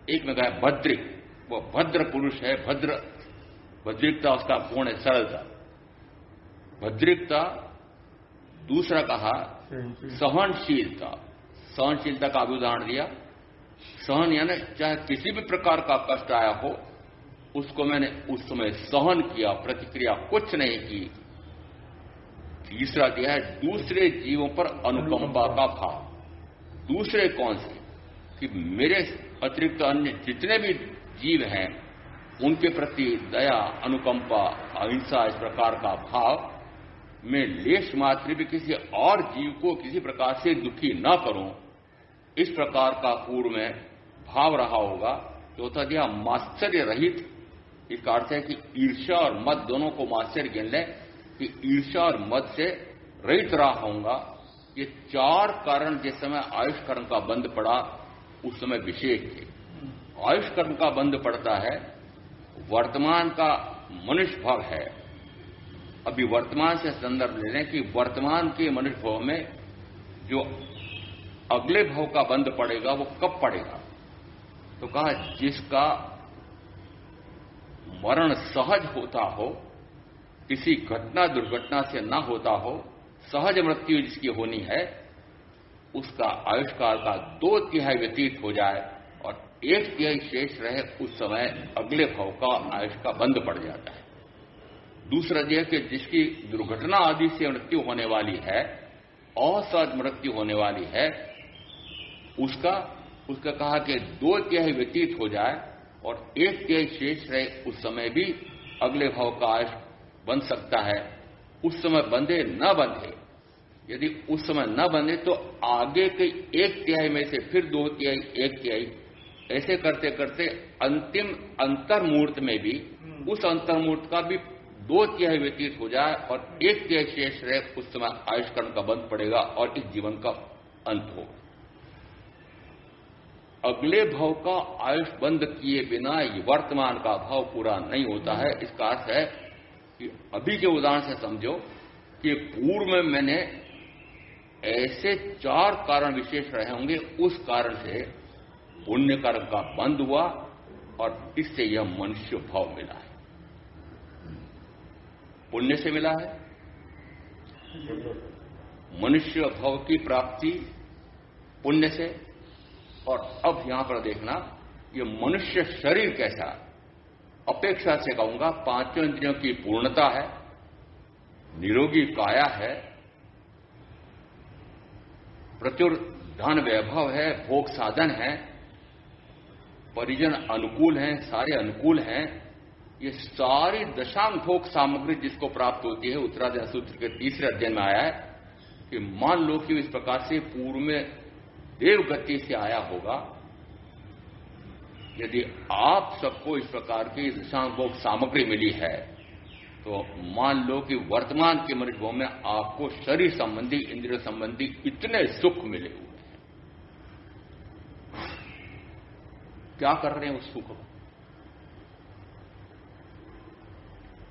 एक में कहा भद्रिक, वो भद्र पुरुष है, भद्रिकता उसका गुण है, सरलता, भद्रिकता। दूसरा कहा सहनशीलता, सहनशीलता का उदाहरण दिया। सहन यानी चाहे किसी भी प्रकार का कष्ट आया हो उसको मैंने उस समय सहन किया, प्रतिक्रिया कुछ नहीं की। तीसरा दिया है दूसरे जीवों पर अनुकंपा का भाव। दूसरे कौन से? कि मेरे अतिरिक्त अन्य जितने भी जीव हैं उनके प्रति दया, अनुकंपा, अहिंसा, इस प्रकार का भाव। मैं लेश मात्र भी किसी और जीव को किसी प्रकार से दुखी न करूं, इस प्रकार का पूर्व में भाव रहा होगा। चौथा दिया मात्सर्य रहित। इसका अर्थ है कि ईर्ष्या और मद दोनों को मात्सर्य गिन ले, कि ईर्ष्या और मद से रहित रहा होगा। ये 4 कारण जिस समय आयुष कर्म का बंध पड़ा उस समय विशेष थे। आयुष कर्म का बंध पड़ता है, वर्तमान का मनुष्य भाव है। अभी वर्तमान से संदर्भ ले लें कि वर्तमान के मनुष्य भाव में जो अगले भाव का बंध पड़ेगा वो कब पड़ेगा? तो कहा जिसका मरण सहज होता हो, किसी घटना दुर्घटना से ना होता हो, सहज मृत्यु जिसकी होनी है, उसका आयुष्काल का 2/3 व्यतीत हो जाए और 1/3 शेष रहे, उस समय अगले भाव का आयुष का बंध पड़ जाता है। दूसरा यह कि जिसकी दुर्घटना आदि से मृत्यु होने वाली है, असहज मृत्यु होने वाली है, उसका कहा कि 2/3 व्यतीत हो जाए और 1/3 शेष रहे, उस समय भी अगले भाव का आयुष बन सकता है। उस समय बंधे न बंधे, यदि उस समय न बंधे तो आगे के 1/3 में से फिर 2/3, 1/3 ऐसे करते करते अंतिम अंतर्मुहूर्त में भी उस अंतर्मुहूर्त का भी 2/3 व्यतीत हो जाए और 1/3 शेष रहे, उस समय आयुष्करण का बंध पड़ेगा और इस जीवन का अंत होगा। अगले भाव का आयुष बंद किए बिना ये वर्तमान का भाव पूरा नहीं होता है। इसका अर्थ है कि अभी के उदाहरण से समझो कि पूर्व में मैंने ऐसे 4 कारण विशेष रहे होंगे, उस कारण से पुण्य कर्म का बंद हुआ और इससे यह मनुष्य भाव मिला है। पुण्य से मिला है, मनुष्य भाव की प्राप्ति पुण्य से। और अब यहां पर देखना, ये मनुष्य शरीर कैसा, अपेक्षा से कहूंगा 5 इंद्रियों की पूर्णता है, निरोगी काया है, प्रचुर धन वैभव है, भोग साधन है, परिजन अनुकूल हैं, सारे अनुकूल हैं। ये सारी दशांग भोग सामग्री जिसको प्राप्त होती है, उत्तराधिकार सूत्र के 3रे अध्याय में आया है कि मान लो कि इस प्रकार से पूर्व में देव गति से आया होगा। यदि आप सबको इस प्रकार की दशांग भोग सामग्री मिली है, तो मान लो कि वर्तमान के मनुष्य भाव में आपको शरीर संबंधी, इंद्रिय संबंधी इतने सुख मिले हुए हैं। क्या कर रहे हैं उस सुख को?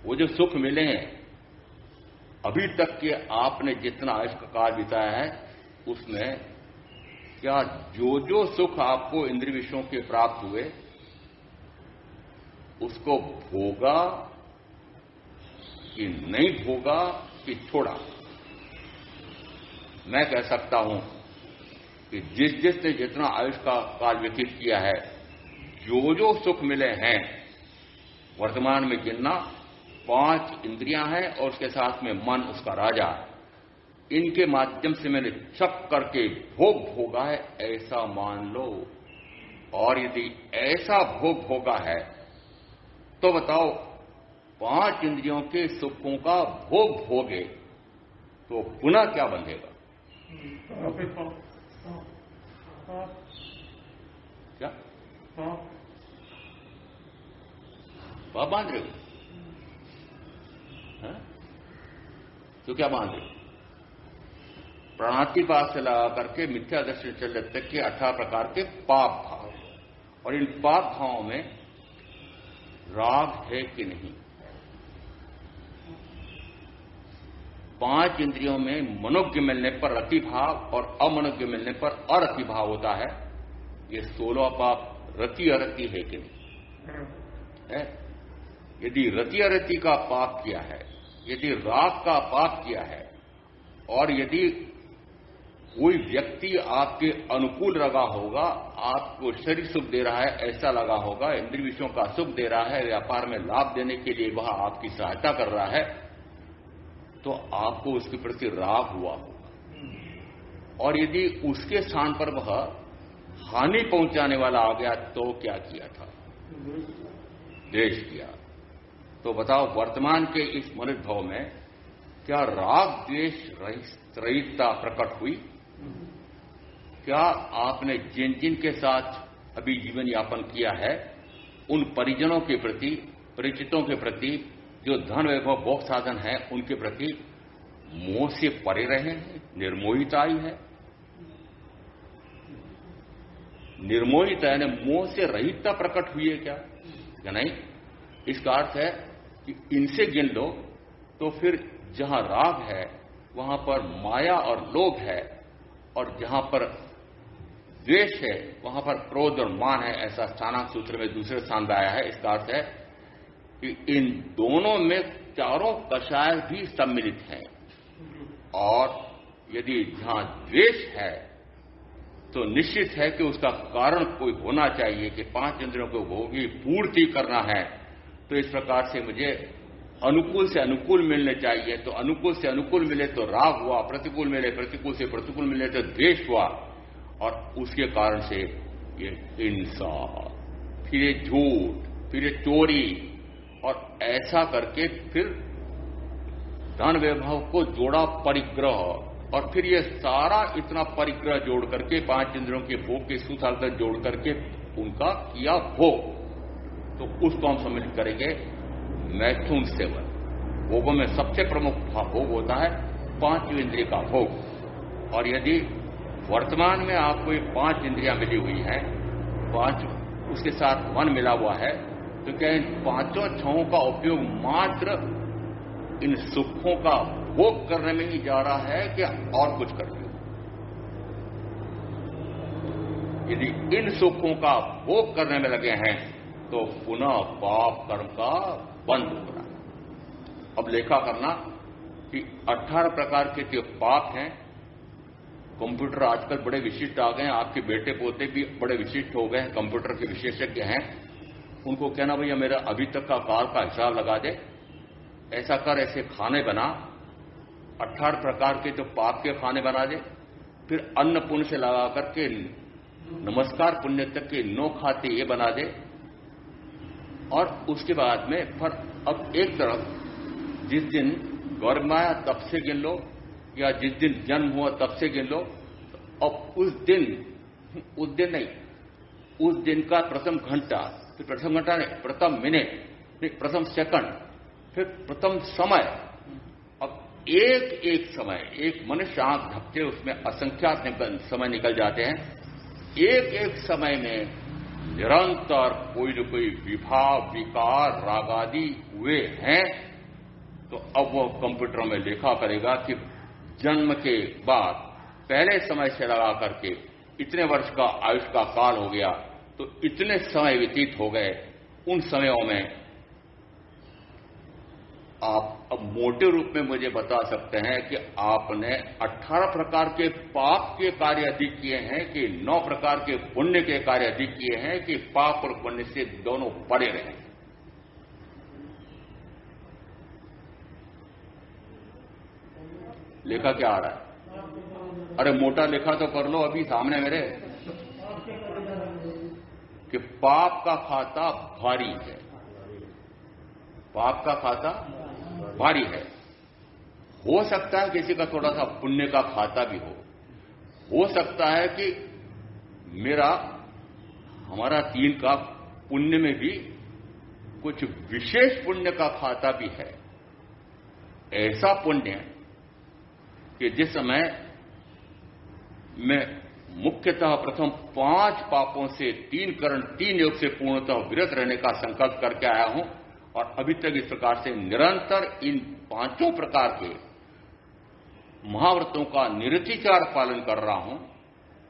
वो जो सुख मिले हैं, अभी तक के आपने जितना आयुष का काल बिताया है, उसमें क्या जो जो सुख आपको इंद्रिय विषयों के प्राप्त हुए, उसको भोगा कि नहीं भोगा कि छोड़ा? मैं कह सकता हूं कि जिसने जितना आयुष का काल व्यतीत किया है, जो जो सुख मिले हैं, वर्तमान में गिनना 5 इंद्रियां हैं और उसके साथ में मन उसका राजा, इनके माध्यम से मैंने छप करके भोग भोगा है, ऐसा मान लो। और यदि ऐसा भोग भोगा है तो बताओ, 5 इंद्रियों के सुखों का भोग भोगे तो पुनः क्या बंधेगा? क्या पाप बांध रहे हो? तो क्या बांध रहे हो? प्राणातिपात से लगा करके मिथ्या दर्शन चल तक के 18 प्रकार के पाप भाव, और इन पाप भावों में राग है कि नहीं? 5 इंद्रियों में मनोज्ञ मिलने पर रति भाव और अमनोज्ञ मिलने पर अरति भाव होता है। ये 16 पाप रति अरति है कि नहीं है? यदि रति अरति का पाप किया है, यदि राग का पाप किया है, और यदि कोई व्यक्ति आपके अनुकूल लगा होगा, आपको शरीर सुख दे रहा है ऐसा लगा होगा, इंद्रिय विषयों का सुख दे रहा है, व्यापार में लाभ देने के लिए वह आपकी सहायता कर रहा है, तो आपको उसके प्रति राग हुआ होगा। और यदि उसके स्थान पर वह हानि पहुंचाने वाला आ गया तो क्या किया था? द्वेष किया। तो बताओ, वर्तमान के इस मनुष्य भाव में क्या राग द्वेष रहितता प्रकट हुई? क्या आपने जिन जिन के साथ अभी जीवन यापन किया है, उन परिजनों के प्रति, परिचितों के प्रति, जो धन वैभव भोग साधन है, उनके प्रति मोह से परे रहे हैं? निर्मोहिता आई है? निर्मोहिता यानी मोह से रहितता प्रकट हुई है क्या? नहीं। इसका अर्थ है कि इनसे गिन लो तो फिर जहां राग है वहां पर माया और लोभ है, और जहां पर द्वेष है वहां पर क्रोध और मान है, ऐसा स्थानांक सूत्र में दूसरे स्थान पर आया है। इसका अर्थ है कि इन दोनों में चारों कषाय भी सम्मिलित हैं, और यदि जहां द्वेष है तो निश्चित है कि उसका कारण कोई होना चाहिए कि 5 इंद्रियों को भोग की पूर्ति करना है। तो इस प्रकार से मुझे अनुकूल से अनुकूल मिलने चाहिए, तो अनुकूल से अनुकूल मिले तो राग हुआ, प्रतिकूल मिले, प्रतिकूल से प्रतिकूल मिले तो द्वेष हुआ, और उसके कारण से ये हिंसा, फिर ये झूठ, फिर ये चोरी, और ऐसा करके फिर धन वैभव को जोड़ा परिग्रह, और फिर ये सारा इतना परिग्रह जोड़ करके 5 इंद्रियों के भोग के सूत्र तक जोड़ करके उनका किया भोग, तो उसको हम सम्मिलित करेंगे मैथुन सेवन। भोगों में सबसे प्रमुख भोग होता है 5 इंद्रिय का भोग। और यदि वर्तमान में आपको ये 5 इंद्रियां मिली हुई हैं, 5 उसके साथ मन मिला हुआ है, तो क्या इन 5 छहों का उपयोग मात्र इन सुखों का भोग करने में ही जा रहा है कि और कुछ करने में? यदि इन सुखों का भोग करने में लगे हैं तो पुनः पाप कर्म का बंद हो रहा है। अब लेखा करना कि 18 प्रकार के जो पाप हैं, कंप्यूटर आजकल बड़े विशिष्ट आ गए हैं, आपके बेटे पोते भी बड़े विशिष्ट हो गए हैं, कंप्यूटर के विशेषज्ञ हैं। उनको कहना भैया मेरा अभी तक का काल का हिसाब लगा दे, ऐसा कर, ऐसे खाने बना, 18 प्रकार के जो पाप के खाने बना दे, फिर अन्न पुण्य से लगा करके नमस्कार पुण्य तक के 9 खाते ये बना दे, और उसके बाद में फिर अब एक तरफ जिस दिन गर्भ आया तब से गिन लो, या जिस दिन जन्म हुआ तब से गिन लो। अब उस दिन नहीं, उस दिन का प्रथम घंटा, फिर प्रथम घंटा नहीं, प्रथम मिनट नहीं, प्रथम सेकंड, फिर प्रथम समय। अब एक एक समय, एक मनुष्य आंख झपके उसमें असंख्यात समय निकल जाते हैं। एक एक समय में निरंतर कोई न कोई विभाव, विकार, रागादि हुए हैं, तो अब वह कंप्यूटर में लेखा करेगा कि जन्म के बाद पहले समय से लगा करके इतने वर्ष का आयुष का काल हो गया, तो इतने समय व्यतीत हो गए। उन समयों में आप अब मोटे रूप में मुझे बता सकते हैं कि आपने 18 प्रकार के पाप के कार्य अधिक किए हैं कि 9 प्रकार के पुण्य के कार्य अधिक किए हैं, कि पाप और पुण्य से दोनों परे रहे। लेखा क्या आ रहा है? अरे मोटा लेखा तो कर लो अभी सामने मेरे, कि पाप का खाता भारी है, पाप का खाता भारी है। हो सकता है किसी का थोड़ा सा पुण्य का खाता भी हो सकता है कि हमारा 3 का पुण्य में भी कुछ विशेष पुण्य का खाता भी है। ऐसा पुण्य कि जिस समय मैं मुख्यतः प्रथम 5 पापों से 3 करण 3 योग से पूर्णतः विरत रहने का संकल्प करके आया हूं, और अभी तक इस प्रकार से निरंतर इन 5 प्रकार के महाव्रतों का निरतिचार पालन कर रहा हूं।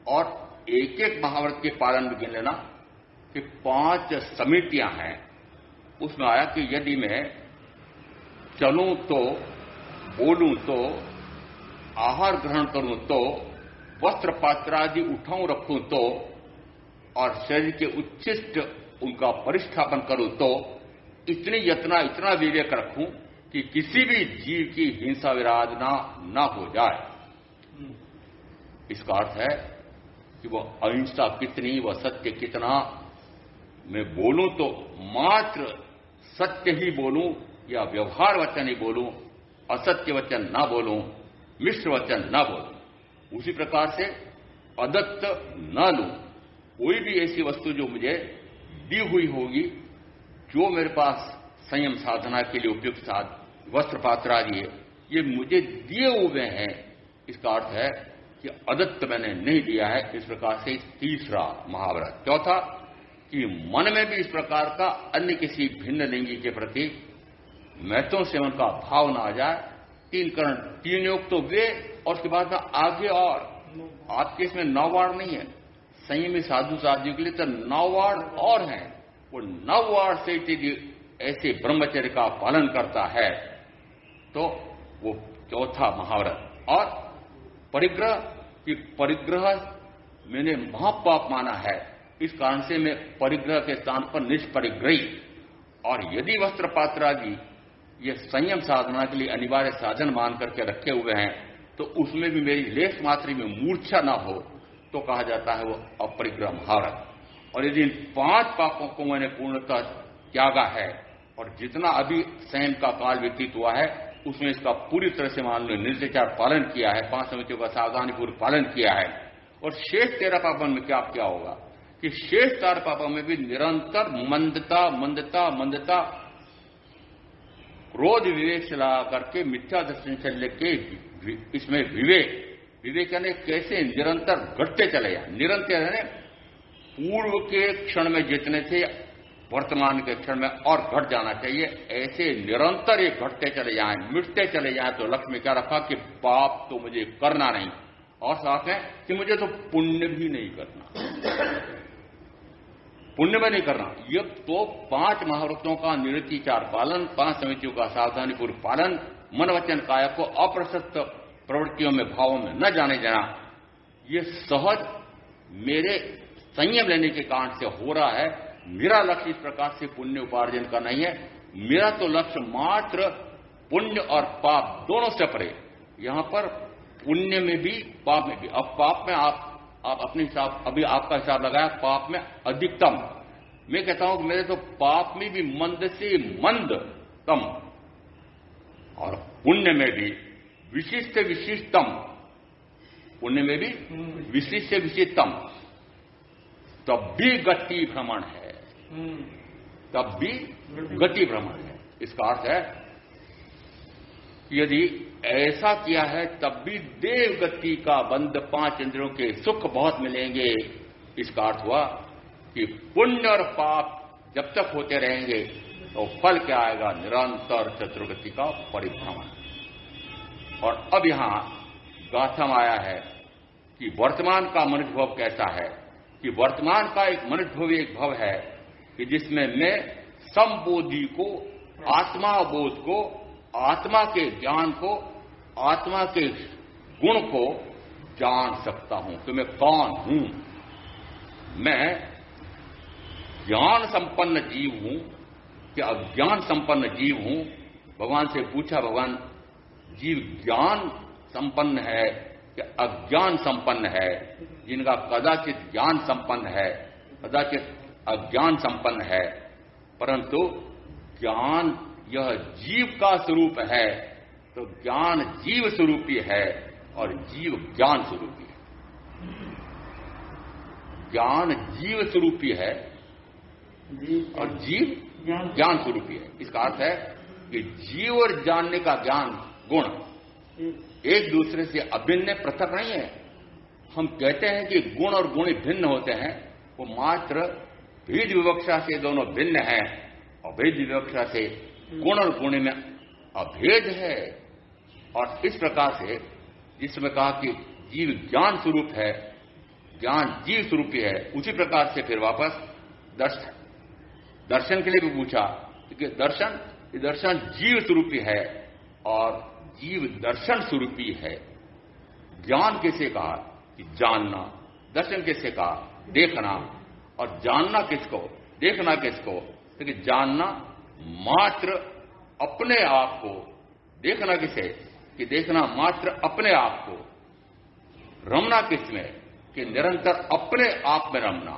और एक एक महाव्रत के पालन में गिन लेना कि 5 समितियां हैं। उसमें आया कि यदि मैं चलूं तो, बोलूं तो, आहार ग्रहण करूं तो, वस्त्र पात्र आदि उठाऊं रखूं तो, और शरीर के उच्छिष्ट उनका परिष्ठापन करूं तो, इतनी यत्ना, इतना विवेक रखूं कि किसी भी जीव की हिंसा विराधना ना हो जाए। इसका अर्थ है कि वह अहिंसा कितनी, वह सत्य कितना, मैं बोलूं तो मात्र सत्य ही बोलूं, या व्यवहार वचन ही बोलूं, असत्य वचन ना बोलूं, मिश्र वचन ना बोलूं। उसी प्रकार से अदत्त न लूं, कोई भी ऐसी वस्तु जो मुझे दी हुई होगी, जो मेरे पास संयम साधना के लिए उपयुक्त वस्त्र पात्र आदि है, ये मुझे दिए हुए हैं। इसका अर्थ है कि अदत्त मैंने नहीं दिया है। इस प्रकार से तीसरा महाव्रत। चौथा कि मन में भी इस प्रकार का अन्य किसी भिन्न लिंगी के प्रति मैथुन सेवन का भाव ना आ जाए। 3 करण 3 योग तो वे, और उसके बाद में आगे और आपके इसमें 9 वार नहीं है। संयमी साधु साधु के लिए तो 9 वार और हैं। वो 9 वार से यदि ऐसे ब्रह्मचर्य का पालन करता है तो वो चौथा महाव्रत। और परिग्रह की परिग्रह मैंने महापाप माना है, इस कारण से मैं परिग्रह के स्थान पर निष्परिग्रही। और यदि वस्त्र पात्र आदि ये संयम साधना के लिए अनिवार्य साधन मान करके रखे हुए हैं तो उसमें भी मेरी लेश मात्र में मूर्छा न हो तो कहा जाता है वो अपरिग्रह महाव्रत। और यदि इन 5 पापों को मैंने पूर्णतः त्यागा है और जितना अभी संयम का काल व्यतीत हुआ है उसमें इसका पूरी तरह से मान लो निर्देशार पालन किया है, 5 समितियों का सावधानीपूर्वक पालन किया है, और शेष 13 पापों में क्या होगा कि शेष 4 पापों में भी निरंतर मंदता क्रोध विवेक से लगा करके मिथ्या दर्शन से लेके इसमें विवेक यानी कैसे निरंतर घटते चले जाए। निरंतर यानी पूर्व के क्षण में जितने थे वर्तमान के क्षण में और घट जाना चाहिए, ऐसे निरंतर ये घटते चले जाएं, मिटते चले जाएं। तो लक्ष्य में क्या रखा कि पाप तो मुझे करना नहीं, और साथ में कि मुझे तो पुण्य भी नहीं करना, पुण्य में नहीं करना। ये तो 5 महाव्रतों का निरतिचार पालन, 5 समितियों का सावधानीपूर्वक पालन, मन वचन काया को अप्रशस्त प्रवृत्तियों में भावों में न जाने जाना, ये सहज मेरे संयम लेने के कारण से हो रहा है। मेरा लक्ष्य इस प्रकार से पुण्य उपार्जन का नहीं है। मेरा तो लक्ष्य मात्र पुण्य और पाप दोनों से परे। यहां पर पुण्य में भी पाप में भी। अब पाप में आप अपने हिसाब, अभी आपका हिसाब लगाया, पाप में अधिकतम। मैं कहता हूं कि मेरे तो पाप में भी मंद से मंद कम, और पुण्य में भी विशिष्ट विशिष्टतम, पुण्य में भी विशिष्ट विशिष्टतम। तब भी गति भ्रमण है, तब भी गति भ्रमण है। इसका अर्थ है यदि ऐसा किया है तब भी देव गति का बंद 5 इंद्रियों के सुख बहुत मिलेंगे। इसका अर्थ हुआ कि पुण्य और पाप जब तक होते रहेंगे तो फल क्या आएगा, निरंतर चतुर्गति का परिभ्रमण। और अब यहां गाथा में आया है कि वर्तमान का मनुष्य भव कैसा है, कि वर्तमान का एक मनुष्य भव एक भव है कि जिसमें मैं संबोधि को, आत्मा बोध को, आत्मा के ज्ञान को, आत्मा के गुण को जान सकता हूं कि मैं कौन हूं। मैं ज्ञान संपन्न जीव हूं कि अज्ञान संपन्न जीव हूं। भगवान से पूछा, भगवान जीव ज्ञान संपन्न है कि अज्ञान संपन्न है। जिनका कदाचित ज्ञान संपन्न है, कदाचित अज्ञान संपन्न है, परंतु ज्ञान यह जीव का स्वरूप है, तो ज्ञान जीव स्वरूपी है और जीव ज्ञान स्वरूपी है। ज्ञान जीव स्वरूपी है और जीव ज्ञान स्वरूपी है। इसका अर्थ है कि जीव और जानने का ज्ञान गुण एक दूसरे से अभिन्न पृथक नहीं है। हम कहते हैं कि गुण और गुणी भिन्न होते हैं, वो मात्र भेद विवक्षा से दोनों भिन्न हैं। अभेद विवक्षा से गुण और गुण में अभेद है। और इस प्रकार से जिसमें कहा कि जीव ज्ञान स्वरूप है, ज्ञान जीव स्वरूपी है, उसी प्रकार से फिर वापस दर्शन के लिए भी पूछा, क्योंकि दर्शन जीव स्वरूपी है और जीव दर्शन स्वरूपी है। ज्ञान कैसे कहा कि जानना, दर्शन कैसे कहा देखना, और जानना किसको, देखना किसको, क्योंकि जानना मात्र अपने आप को, देखना किसे कि देखना मात्र अपने आप को, रमना किसमें कि निरंतर अपने आप में रमना।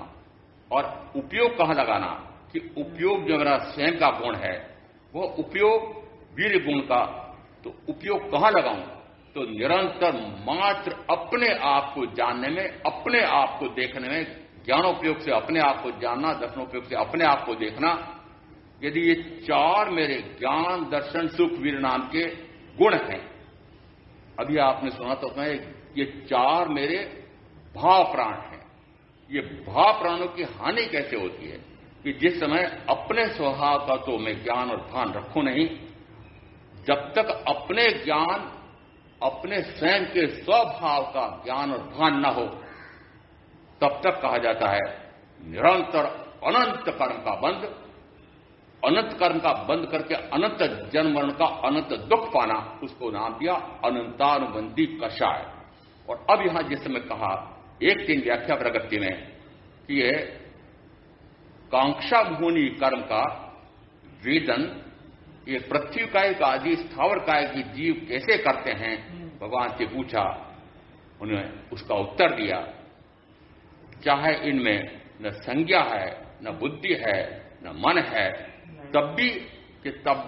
और उपयोग कहां लगाना कि उपयोग जो मेरा स्वयं का गुण है वह उपयोग वीर गुण का, तो उपयोग कहां लगाऊं, तो निरंतर मात्र अपने आप को जानने में, अपने आप को देखने में, ज्ञानोपयोग से अपने आप को जानना, दर्शनोपयोग से अपने आप को देखना। यदि ये 4 मेरे ज्ञान दर्शन सुख वीर नाम के गुण हैं, अभी आपने सुना तो मैं ये 4 मेरे भाव प्राण हैं। ये भाव प्राणों की हानि कैसे होती है कि जिस समय अपने स्वभाव का तो मैं ज्ञान और भान रखूं नहीं, जब तक अपने ज्ञान अपने स्वयं के स्वभाव का ज्ञान और भान न हो, तब तक कहा जाता है निरंतर अनंत कर्म का बंध, अनंत कर्म का बंद करके अनंत जन्म मरण का अनंत दुख पाना, उसको नाम दिया अनंतानुबंधी कषाय। और अब यहां जिस समय कहा 1-3 व्याख्या प्रगति में कि ये कांक्षा भूनि कर्म का वेदन ये पृथ्वी काय का आदि स्थावर काय की जीव कैसे करते हैं, भगवान से पूछा। उन्होंने उसका उत्तर दिया, चाहे इनमें न संज्ञा है, न बुद्धि है, न मन है, तब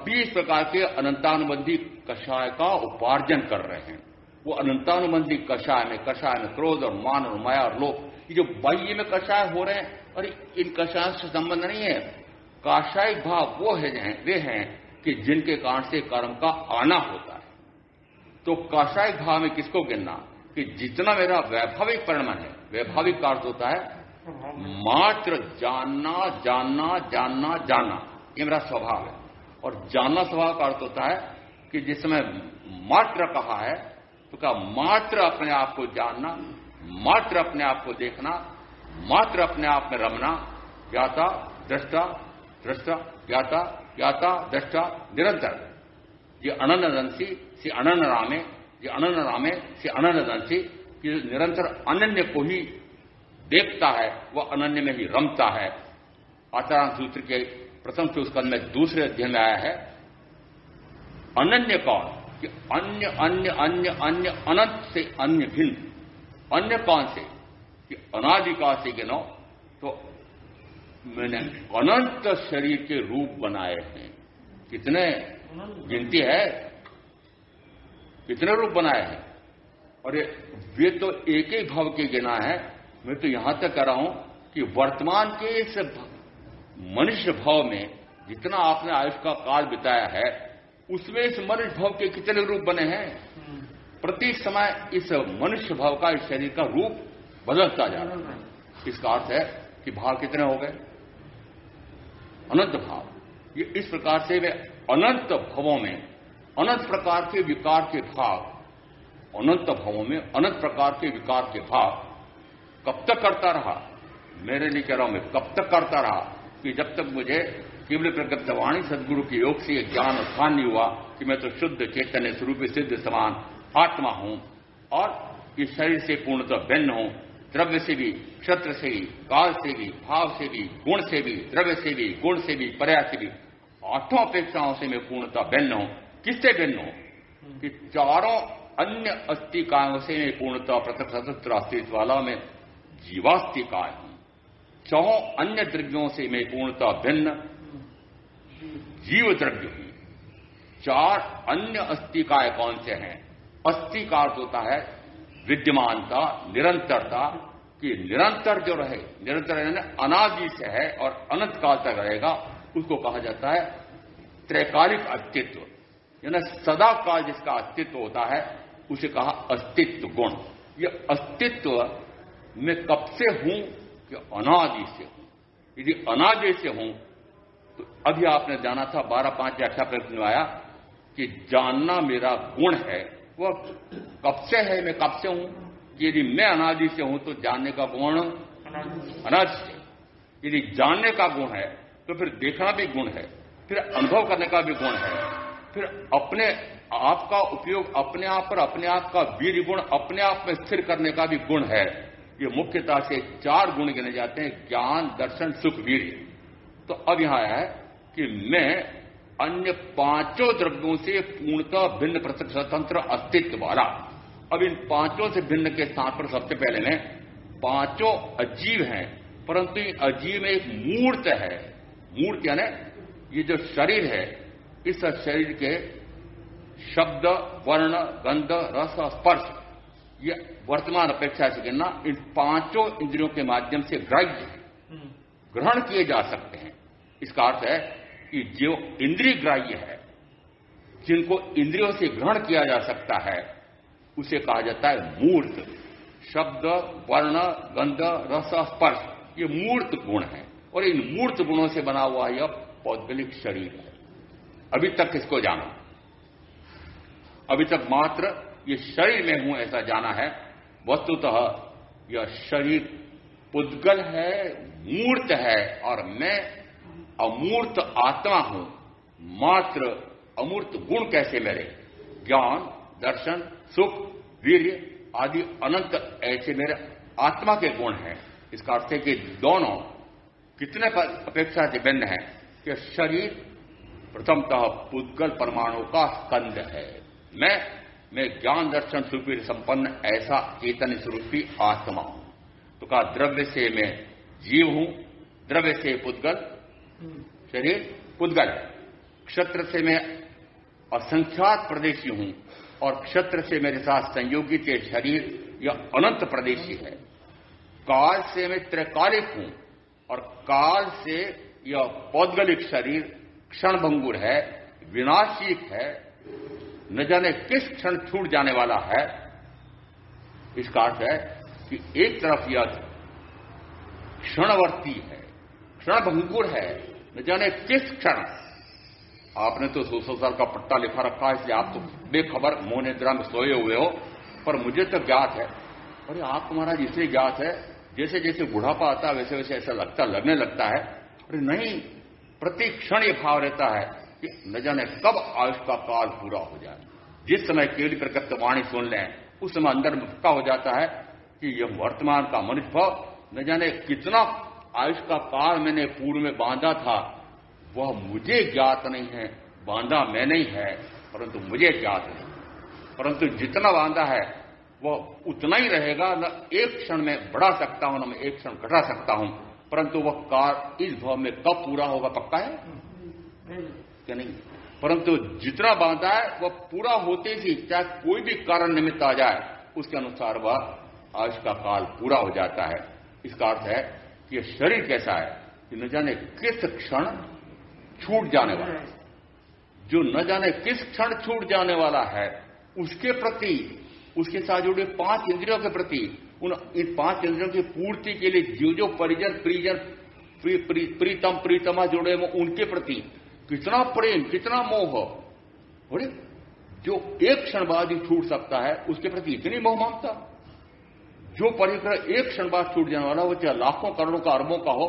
भी इस प्रकार के अनंतानुबंधी कषाय का उपार्जन कर रहे हैं। वो अनंतानुबंधी कषाय में क्रोध और मान और माया और लोभ, ये जो बाह्य में कषाय हो रहे हैं, और इन कषाय से संबंध नहीं है। काषायिक भाव वे हैं कि जिनके कारण से कर्म का आना होता है। तो काषायिक भाव में किसको गिनना कि जितना मेरा वैभाविक परिणाम है, वैभाविक का अर्थ होता है मात्र जानना जानना जानना जानना, ये मेरा स्वभाव है। और जानना स्वभाव का अर्थ होता है कि जिस समय मात्र कहा है तो क्या मात्र अपने आप को जानना, मात्र अपने आप को देखना, मात्र अपने आप में रमना, ज्ञाता दृष्टा दृष्टा ज्ञाता ज्ञाता दृष्टा निरंतर। ये अनन्यदंसी से अनन्य रामे, ये अनन्य रामे से अनन्यदंसी, ये निरंतर अनन्य को ही देखता है, वह अनन्य में ही रमता है। आचार्य सूत्र के प्रथम स्कंध में दूसरे अध्ययन में आया है अनन्य कौन कि अन्य अन्य अन्य अन्य अनंत से अन्य भिन्न। अन्य कौन से कि अनादिकाल से गिनो तो मैंने अनंत शरीर के रूप बनाए हैं। कितने गिनती है, कितने रूप बनाए हैं। और वे तो एक ही भाव के गिना है। मैं तो यहां तक कह रहा हूं कि वर्तमान के इस मनुष्य भाव में जितना आपने आयुष का काल बिताया है, उसमें इस मनुष्य भाव के कितने रूप बने हैं। प्रति समय इस मनुष्य भाव का, इस शरीर का रूप बदलता जा रहा है। इसका अर्थ है कि भाव कितने हो गए, अनंत भाव। ये इस प्रकार से वे अनंत भावों में अनंत प्रकार के विकार के भाव, अनंत भावों में अनंत प्रकार के विकार के भाव कब तक करता रहा। मेरे लिए कह रहा हूं, मैं कब तक करता रहा कि जब तक मुझे केवल प्रगट वाणी सदगुरु के योग से ज्ञान उत्थान नहीं हुआ कि मैं तो शुद्ध चैतन्य स्वरूप सिद्ध समान आत्मा हूं और इस शरीर से पूर्णतः भिन्न हूं, द्रव्य से भी, क्षेत्र से भी, काल से भी, भाव से भी, गुण से भी, द्रव्य से भी, गुण से भी, पर्याय से भी, 8 अपेक्षाओं से मैं पूर्णतः भिन्न हूं। किससे भिन्न हूं कि 4 अन्य अस्तिकायों से मैं पूर्णतः पृथक स्वतंत्र अस्तित्व वाला में जीवास्तिकाय हूं। 4 अन्य द्रव्यों से मैं पूर्णतः भिन्न जीव द्रव्य हूं। 4 अन्य अस्तिकाय कौन से हैं। अस्थि का अर्थ होता है विद्यमानता, निरंतरता, कि निरंतर जो रहे, निरंतर यानी अनादि से है और अनंत काल तक रहेगा, उसको कहा जाता है त्रैकालिक अस्तित्व, यानी सदा काल जिसका अस्तित्व होता है उसे कहा अस्तित्व गुण। ये अस्तित्व मैं कब से हूं कि अनादि से हूं। यदि अनादि से हूं तो अभी आपने जाना था 12-5 व्याख्या प्रश्न में आया कि जानना मेरा गुण है। वह कब से है, मैं कब से हूं। यदि मैं अनादि से हूं तो जानने का गुण अनादि से। यदि जानने का गुण है तो फिर देखना भी गुण है, फिर अनुभव करने का भी गुण है, फिर अपने आप का उपयोग अपने आप पर, अपने आप का वीर गुण अपने आप में स्थिर करने का भी गुण है। ये मुख्यतः से 4 गुण गिने जाते हैं, ज्ञान, दर्शन, सुख, वीर्य। तो अब यहां आया है कि मैं अन्य 5 द्रव्यों से पूर्णतः भिन्न पृथक स्वतंत्र अस्तित्व वाला। अब इन 5 से भिन्न के स्थान पर सबसे पहले में 5 अजीव हैं, परंतु इन अजीव में एक मूर्त है। मूर्त यानी ये जो शरीर है, इस शरीर के शब्द, वर्ण, गंध, रस, स्पर्श, ये वर्तमान अपेक्षा से गिनना इन 5 इंद्रियों के माध्यम से ग्राह्य ग्रहण किए जा सकते हैं। इसका अर्थ है कि जो इंद्रिय ग्राह्य है, जिनको इंद्रियों से ग्रहण किया जा सकता है, उसे कहा जाता है मूर्त। शब्द, वर्ण, गंध, रस, स्पर्श, ये मूर्त गुण है और इन मूर्त गुणों से बना हुआ यह पौद्गलिक शरीर है। अभी तक किसको जाना, अभी तक मात्र ये शरीर में हूं ऐसा जाना है। वस्तुतः यह शरीर पुद्गल है, मूर्त है, और मैं अमूर्त आत्मा हूं। मात्र अमूर्त गुण कैसे मेरे? ज्ञान, दर्शन, सुख, वीर्य आदि अनंत ऐसे मेरे आत्मा के गुण हैं। इसका अर्थ है कि दोनों कितने अपेक्षा से भिन्न है कि शरीर प्रथमतः पुद्गल परमाणु का स्कंद है। मैं ज्ञान, दर्शन, सुख, वीर्य संपन्न ऐसा चेतन स्वरूपी आत्मा हूं। तो कहा द्रव्य से मैं जीव हूं, द्रव्य से पुद्गल, शरीर पुद्गल है। क्षत्र से मैं असंख्यात प्रदेशी हूं और क्षत्र से मेरे साथ संयोगित ये शरीर यह अनंत प्रदेशी है। काल से मैं त्रैकालिक हूं और काल से यह पौद्गलिक शरीर क्षणभंगुर है, विनाशिक है, न जाने किस क्षण छूट जाने वाला है। इसका अर्थ है कि एक तरफ यह क्षणवर्ती है, क्षणभंगुर है, न जाने किस क्षण। आपने तो 100 साल का पट्टा लिखा रखा है, इसलिए आप तो बेखबर मौन निद्रा में सोए हुए हो, पर मुझे तो ज्ञात है। अरे आपको महाराज इसलिए ज्ञात है, जैसे जैसे बुढ़ापा आता है वैसे वैसे ऐसा लगने लगता है। अरे नहीं, प्रति क्षण ये भाव रहता है कि न जाने कब आयुष का काल पूरा हो जाए। जिस समय केवल प्रकृत वाणी सुन लें उस समय अंदर में पक्का हो जाता है कि यह वर्तमान का मनुष्य भाव न जाने कितना आयुष का काल मैंने पूर्व में बांधा था, वह मुझे ज्ञात नहीं है। बांधा मैंने ही है, परंतु मुझे ज्ञात नहीं। परंतु जितना बांधा है वह उतना ही रहेगा। न एक क्षण में बढ़ा सकता हूं, न मैं एक क्षण घटा सकता हूं, परंतु वह काल इस भाव में कब पूरा होगा पक्का है क्या? नहीं। परंतु जितना बांधा है वह पूरा होते ही, चाहे कोई भी कारण निमित्त आ जाए, उसके अनुसार वह आयुष का काल पूरा हो जाता है। इसका अर्थ है कि यह शरीर कैसा है कि न जाने किस क्षण छूट जाने वाला है। जो न जाने किस क्षण छूट जाने वाला है, उसके प्रति, उसके साथ जुड़े 5 इंद्रियों के प्रति, इन 5 इंद्रियों की पूर्ति के लिए जो परिजन, परिजन, प्रीतम, प्रीतमा जुड़े वो उनके प्रति कितना प्रेम, कितना मोह। और जो एक क्षण बाद ही छूट सकता है उसके प्रति इतनी मोह मानता। जो परिग्रह एक क्षण बाद छूट जाने वाला, वो चाहे लाखों करोड़ों का, अरबों का हो,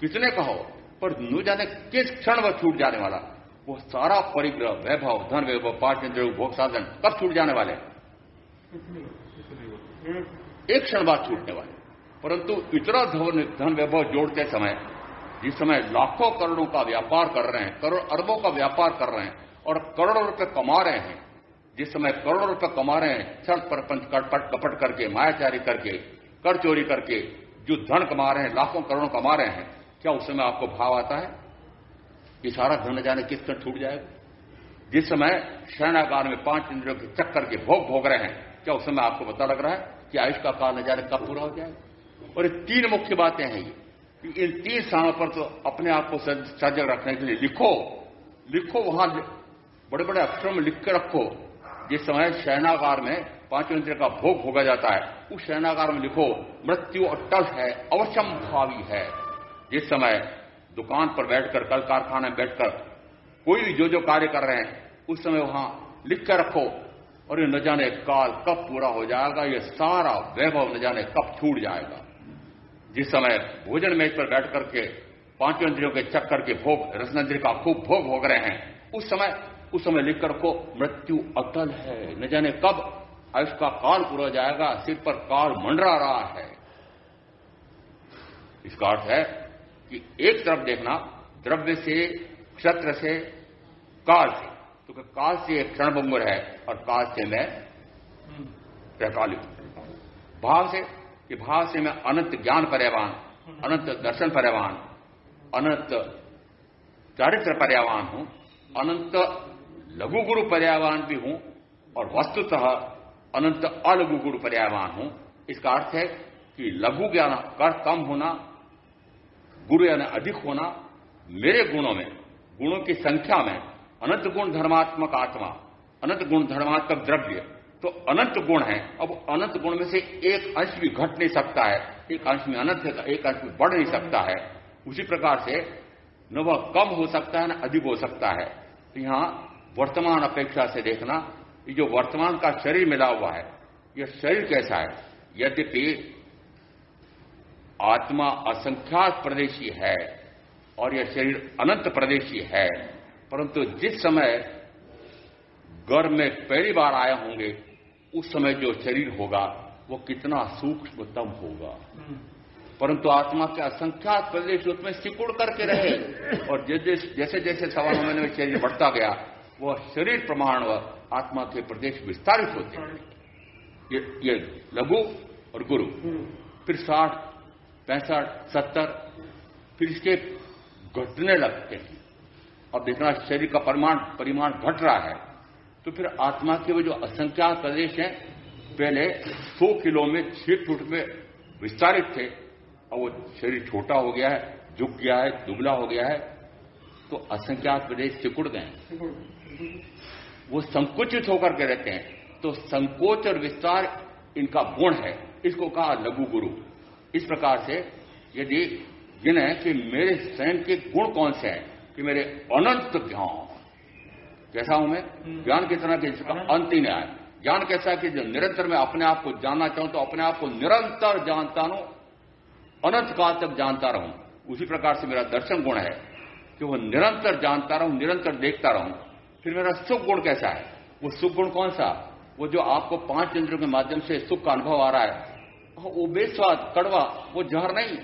कितने का हो, पर न जाने किस क्षण वह छूट जाने वाला। वो सारा परिग्रह, वैभव, धन, वैभव, 5 इंद्रियों, भोग साधन कब छूट जाने वाले? एक क्षण बाद छूटने वाले। परंतु इतना धन वैभव जोड़ते समय, जिस समय लाखों करोड़ों का व्यापार कर रहे हैं, करोड़ अरबों का व्यापार कर रहे हैं और करोड़ों रुपए कमा रहे हैं, जिस समय करोड़ों रुपए कमा रहे हैं, छल परपंच, कपट करके, मायाचारी करके, कर चोरी करके जो धन कमा रहे हैं, लाखों करोड़ों कमा रहे हैं, क्या उस समय आपको भाव आता है कि सारा धन जाने किस तरह छूट जाएगा? जिस समय शयनागार में 5 इंद्रियों के चक्कर के भोग भोग रहे हैं, क्या उस समय आपको पता लग रहा है कि आयुष का काल न जाने कब पूरा हो जाएगा? और ये 3 मुख्य बातें हैं ये। इन 3 स्थानों पर तो अपने आप को सजग रखने के लिए लिखो, वहां बड़े बड़े अक्षरों में लिख के रखो। जिस समय शयनागार में 5 इंद्रियों का भोग भोगा जाता है, उस शयनागार में लिखो मृत्यु अटल है, अवश्यंभावी है। जिस समय दुकान पर बैठकर, कल कारखाने में बैठकर कोई भी जो कार्य कर रहे हैं, उस समय वहां लिख कर रखो। और ये न जाने काल कब पूरा हो जाएगा, ये सारा वैभव न जाने कब छूट जाएगा। जिस समय भोजन मेज पर बैठ करके 5 इंद्रियों के चक्कर के भोग, रसनेंद्रिय का खूब भोग भोग रहे हैं, उस समय लिख कर रखो मृत्यु अटल है, न जाने कब आयुष का काल पूरा हो जाएगा, सिर पर काल मंडरा रहा है। इसका अर्थ है कि एक तरफ देखना द्रव्य से, क्षत्र से, काल से, तो काल से एक क्षणभंगुर है और काल से मैं त्रैकालिक। भाव से, कि भाव से मैं अनंत ज्ञान पर्यावान, अनंत दर्शन पर्यावान, अनंत चारित्र पर्यावान हूं, अनंत लघु गुरु पर्यावान भी हूं और वस्तुतः अनंत अलघु गुरु पर्यावान हूं। इसका अर्थ है कि लघु ज्ञान का कम होना, गुरु यानी अधिक होना, मेरे गुणों में, गुणों की संख्या में अनंत गुण धर्मात्मक आत्मा, अनंत गुण धर्मात्मक द्रव्य, तो अनंत गुण है। अब अनंत गुण में से एक अंश भी घट नहीं सकता है, एक अंश में अनंत है, एक अंश में बढ़ नहीं सकता है। उसी प्रकार से न वह कम हो सकता है न अधिक हो सकता है। तो यहां वर्तमान अपेक्षा से देखना ये जो वर्तमान का शरीर मिला हुआ है, यह शरीर कैसा है? यद्यपि आत्मा असंख्यात प्रदेशी है और यह शरीर अनंत प्रदेशी है, परंतु जिस समय गर्भ में पहली बार आए होंगे उस समय जो शरीर होगा वो कितना सूक्ष्मतम होगा। परंतु आत्मा के असंख्यात प्रदेश उसमें सिकुड़ करके रहे और जैसे जैसे 1.25 महीने में शरीर बढ़ता गया वह शरीर प्रमाण व आत्मा के प्रदेश विस्तारित होते हैं। ये लघु और गुरु, फिर 60, 65, 70, फिर इसके घटने लगते हैं। अब देखना शरीर का परिमाण घट रहा है, तो फिर आत्मा के वो जो असंख्यात प्रदेश हैं पहले 100 किलो में 6 फुट में विस्तारित थे, और वो शरीर छोटा हो गया है, झुक गया है, दुबला हो गया है, तो असंख्यात प्रदेश सिकुड़ गए, वो संकुचित होकर के रहते हैं। तो संकोच और विस्तार इनका गुण है, इसको कहा लघु गुरु। इस प्रकार से यदि गिने कि मेरे स्वयं के गुण कौन से हैं, कि मेरे अनंत ज्ञान, कैसा हूं मैं? ज्ञान किस तरह के, जिसका अंत ही नहीं आया। ज्ञान कैसा है कि जो निरंतर मैं अपने आप को जानना चाहूं तो अपने आप को निरंतर जानता रहूं, अनंत काल तक जानता रहूं। उसी प्रकार से मेरा दर्शन गुण है कि वो निरंतर जानता रहूं, निरंतर देखता रहूं। फिर मेरा सुख गुण कैसा है? वो सुख गुण कौन सा? वो जो आपको 5 इंद्रियों के माध्यम से सुख का अनुभव आ रहा है, वो बेस्वाद कड़वा, वो जहर नहीं।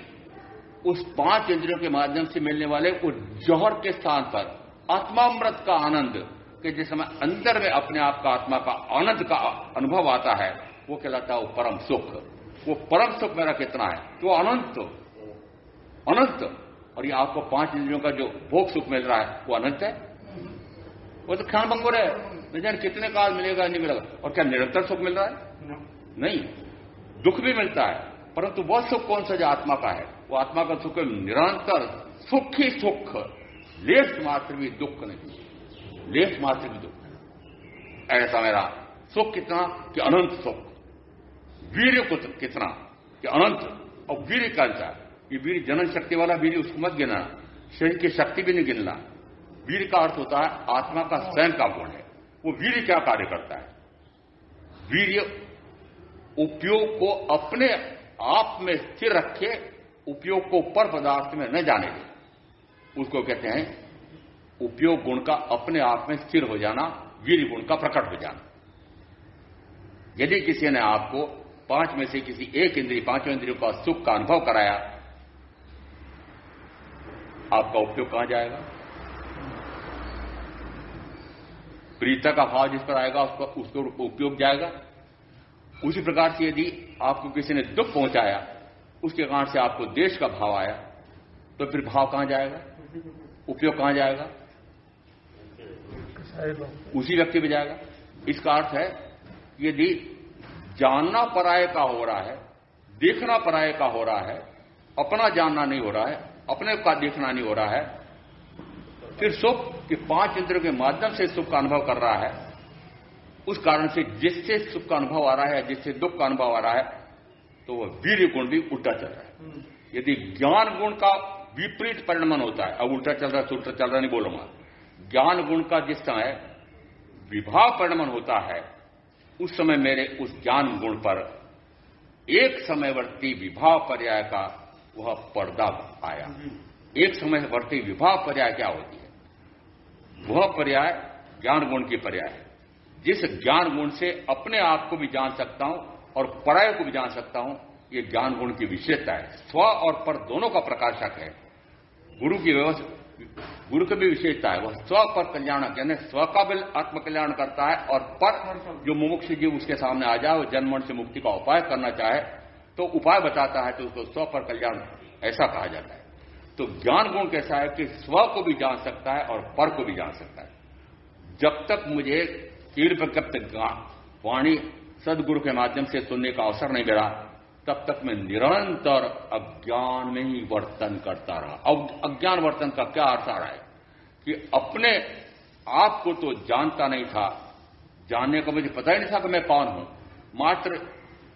उस 5 इंद्रियों के माध्यम से मिलने वाले उस जहर के स्थान पर आत्मामृत का आनंद, कि जिस समय अंदर में अपने आप का आत्मा का आनंद का अनुभव आता है, वो कहलाता है वो परम सुख। वो परम सुख मेरा कितना है? तो अनंत अनंत। और ये आपको 5 इंद्रियों का जो भोग सुख मिल रहा है वो अनंत है, वो तो क्षण भंगुर है, न जाने कितने काल मिलेगा नहीं मिलेगा। और क्या निरंतर सुख मिल रहा है? नहीं, दुख भी मिलता है, परंतु वह सुख कौन सा जो आत्मा का है? वो आत्मा का सुख निरंतर सुख ही सुख, लेश मात्र भी दुख नहीं, लेश मात्र भी दुख। ऐसा मेरा सुख कितना कि अनंत सुख। वीर्य कितना कि अनंत। और वीर्य का अंतर, ये वीर्य जनन शक्ति वाला वीर्य, उसको मत गिनना, शरीर की शक्ति भी नहीं गिनना। वीर्य का अर्थ होता है आत्मा का स्वयं का गुण है। वो वीर्य क्या कार्य करता है? वीर्य उपयोग को अपने आप में स्थिर रखे, उपयोग को पर पदार्थ में न जाने दे, उसको कहते हैं उपयोग गुण का अपने आप में स्थिर हो जाना, वीर्य गुण का प्रकट हो जाना। यदि किसी ने आपको 5 में से किसी एक इंद्रिय, 5 इंद्रियों का सुख का अनुभव कराया, आपका उपयोग कहां जाएगा? प्रीता का भाव जिस पर आएगा उसको उपयोग जाएगा। उसी प्रकार से यदि आपको किसी ने दुख पहुंचाया, उसके कारण से आपको देश का भाव आया, तो फिर भाव कहां जाएगा? उपयोग कहां जाएगा? उसी व्यक्ति में जाएगा। इसका अर्थ है यदि जानना पराये का हो रहा है, देखना पराये का हो रहा है, अपना जानना नहीं हो रहा है, अपने का देखना नहीं हो रहा है, फिर सुख कि 5 इंद्रियों के माध्यम से सुख का अनुभव कर रहा है, उस कारण से जिससे सुख का अनुभव आ रहा है, जिससे दुख का अनुभव आ रहा है, तो वह वीर्य गुण भी उल्टा चल रहा है। यदि ज्ञान गुण का विपरीत परिणमन होता है, अब उल्टा चल रहा है, उल्टा चल रहा नहीं बोलूंगा, ज्ञान गुण का जिस समय विभाव परिणमन होता है, उस समय मेरे उस ज्ञान गुण पर एक समयवर्ती विभाव पर्याय का वह पर्दा आया। एक समयवर्ती विभाव पर्याय क्या होती है? वह पर्याय ज्ञान गुण की पर्याय है, जिस ज्ञान गुण से अपने आप को भी जान सकता हूं और पराय को भी जान सकता हूं। ये ज्ञान गुण की विशेषता है, स्व और पर दोनों का प्रकाशक है। गुरु की व्यवस्था, गुरु की भी विशेषता है, वह स्व पर कल्याणक, यानी स्व का भी आत्मकल्याण करता है, और पर जो मुमुक्ष जीव उसके सामने आ जाए, वो जन्म मरण से मुक्ति का उपाय करना चाहे तो उपाय बताता है, तो उसको स्व पर कल्याण ऐसा कहा जाता है। तो ज्ञान गुण कैसा है कि स्व को भी जान सकता है और पर को भी जान सकता है। जब तक मुझे कीड़ पर कब तक वाणी सदगुरु के माध्यम से सुनने का अवसर नहीं मिला, तब तक मैं निरंतर अज्ञान में ही वर्तन करता रहा। अब अज्ञान वर्तन का क्या अर्थ आ रहा है कि अपने आप को तो जानता नहीं था, जानने को मुझे पता ही नहीं था कि मैं कौन हूं, मात्र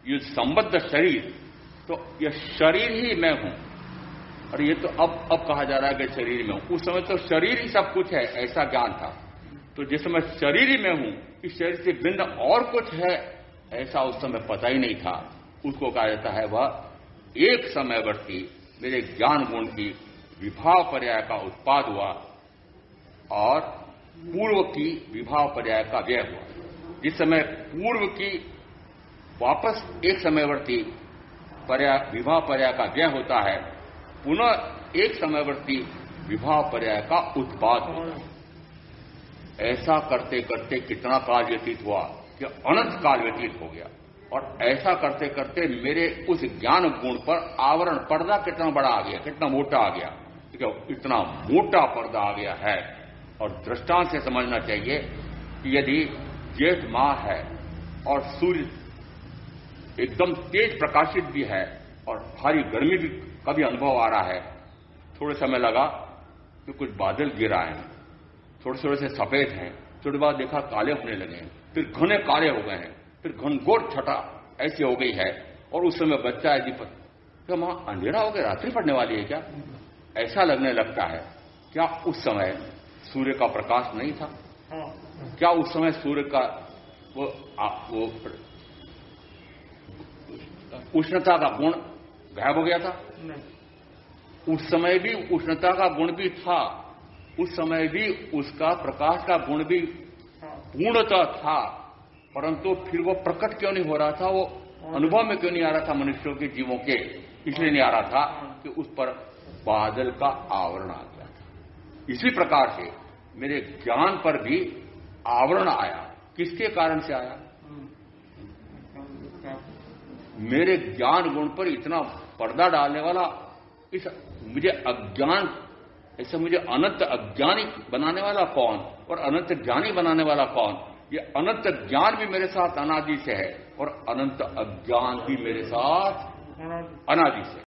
ये संबद्ध शरीर, तो यह शरीर ही मैं हूं। और ये तो अब कहा जा रहा है कि शरीर में हूं, उस समय तो शरीर ही सब कुछ है, ऐसा ज्ञान था। तो जिस समय शरीर ही में हूं, इस शरीर से भिन्न और कुछ है, ऐसा उस समय पता ही नहीं था। उसको कहा जाता है वह एक समयवर्ती मेरे ज्ञान गुण की विभाव पर्याय का उत्पाद हुआ और पूर्व की विभाव पर्याय का व्यय हुआ। जिस समय पूर्व की वापस एक समयवर्ती विभाव पर्याय का व्यय होता है, पुनः एक समयवर्ती विभाव पर्याय का उत्पाद होता है। ऐसा करते करते कितना काल व्यतीत हुआ कि अनंत काल व्यतीत हो गया। और ऐसा करते करते मेरे उस ज्ञान गुण पर आवरण पर्दा कितना बड़ा आ गया, कितना मोटा आ गया। इतना मोटा पर्दा आ गया है। और दृष्टांत से समझना चाहिए कि यदि जेठ माह है और सूर्य एकदम तेज प्रकाशित भी है और भारी गर्मी भी का भी अनुभव आ रहा है, थोड़े समय लगा कि कुछ बादल गिर आए हैं, थोड़े थोड़े से सफेद हैं, थोड़ी बाद देखा काले होने लगे हैं, फिर घने काले हो गए हैं, फिर घनघोर छटा ऐसी हो गई है। और उस समय बच्चा है दीपक, क्या वहां अंधेरा हो गया, रात्रि पड़ने वाली है क्या, ऐसा लगने लगता है। क्या उस समय सूर्य का प्रकाश नहीं था? क्या उस समय सूर्य का वो उष्णता का गुण गायब हो गया था? उस समय भी उष्णता का गुण भी था, उस समय भी उसका प्रकाश का गुण भी पूर्णता था, परंतु फिर वो प्रकट क्यों नहीं हो रहा था, वो अनुभव में क्यों नहीं आ रहा था मनुष्यों के, जीवों के? इसलिए नहीं आ रहा था कि उस पर बादल का आवरण आ गया था। इसी प्रकार से मेरे ज्ञान पर भी आवरण आया। किसके कारण से आया? मेरे ज्ञान गुण पर इतना पर्दा डालने वाला, इस मुझे अज्ञान, ऐसे मुझे अनंत अज्ञानी बनाने वाला कौन और अनंत ज्ञानी बनाने वाला कौन? ये अनंत ज्ञान भी मेरे साथ अनादि से है और अनंत अज्ञान भी मेरे साथ अनादि से।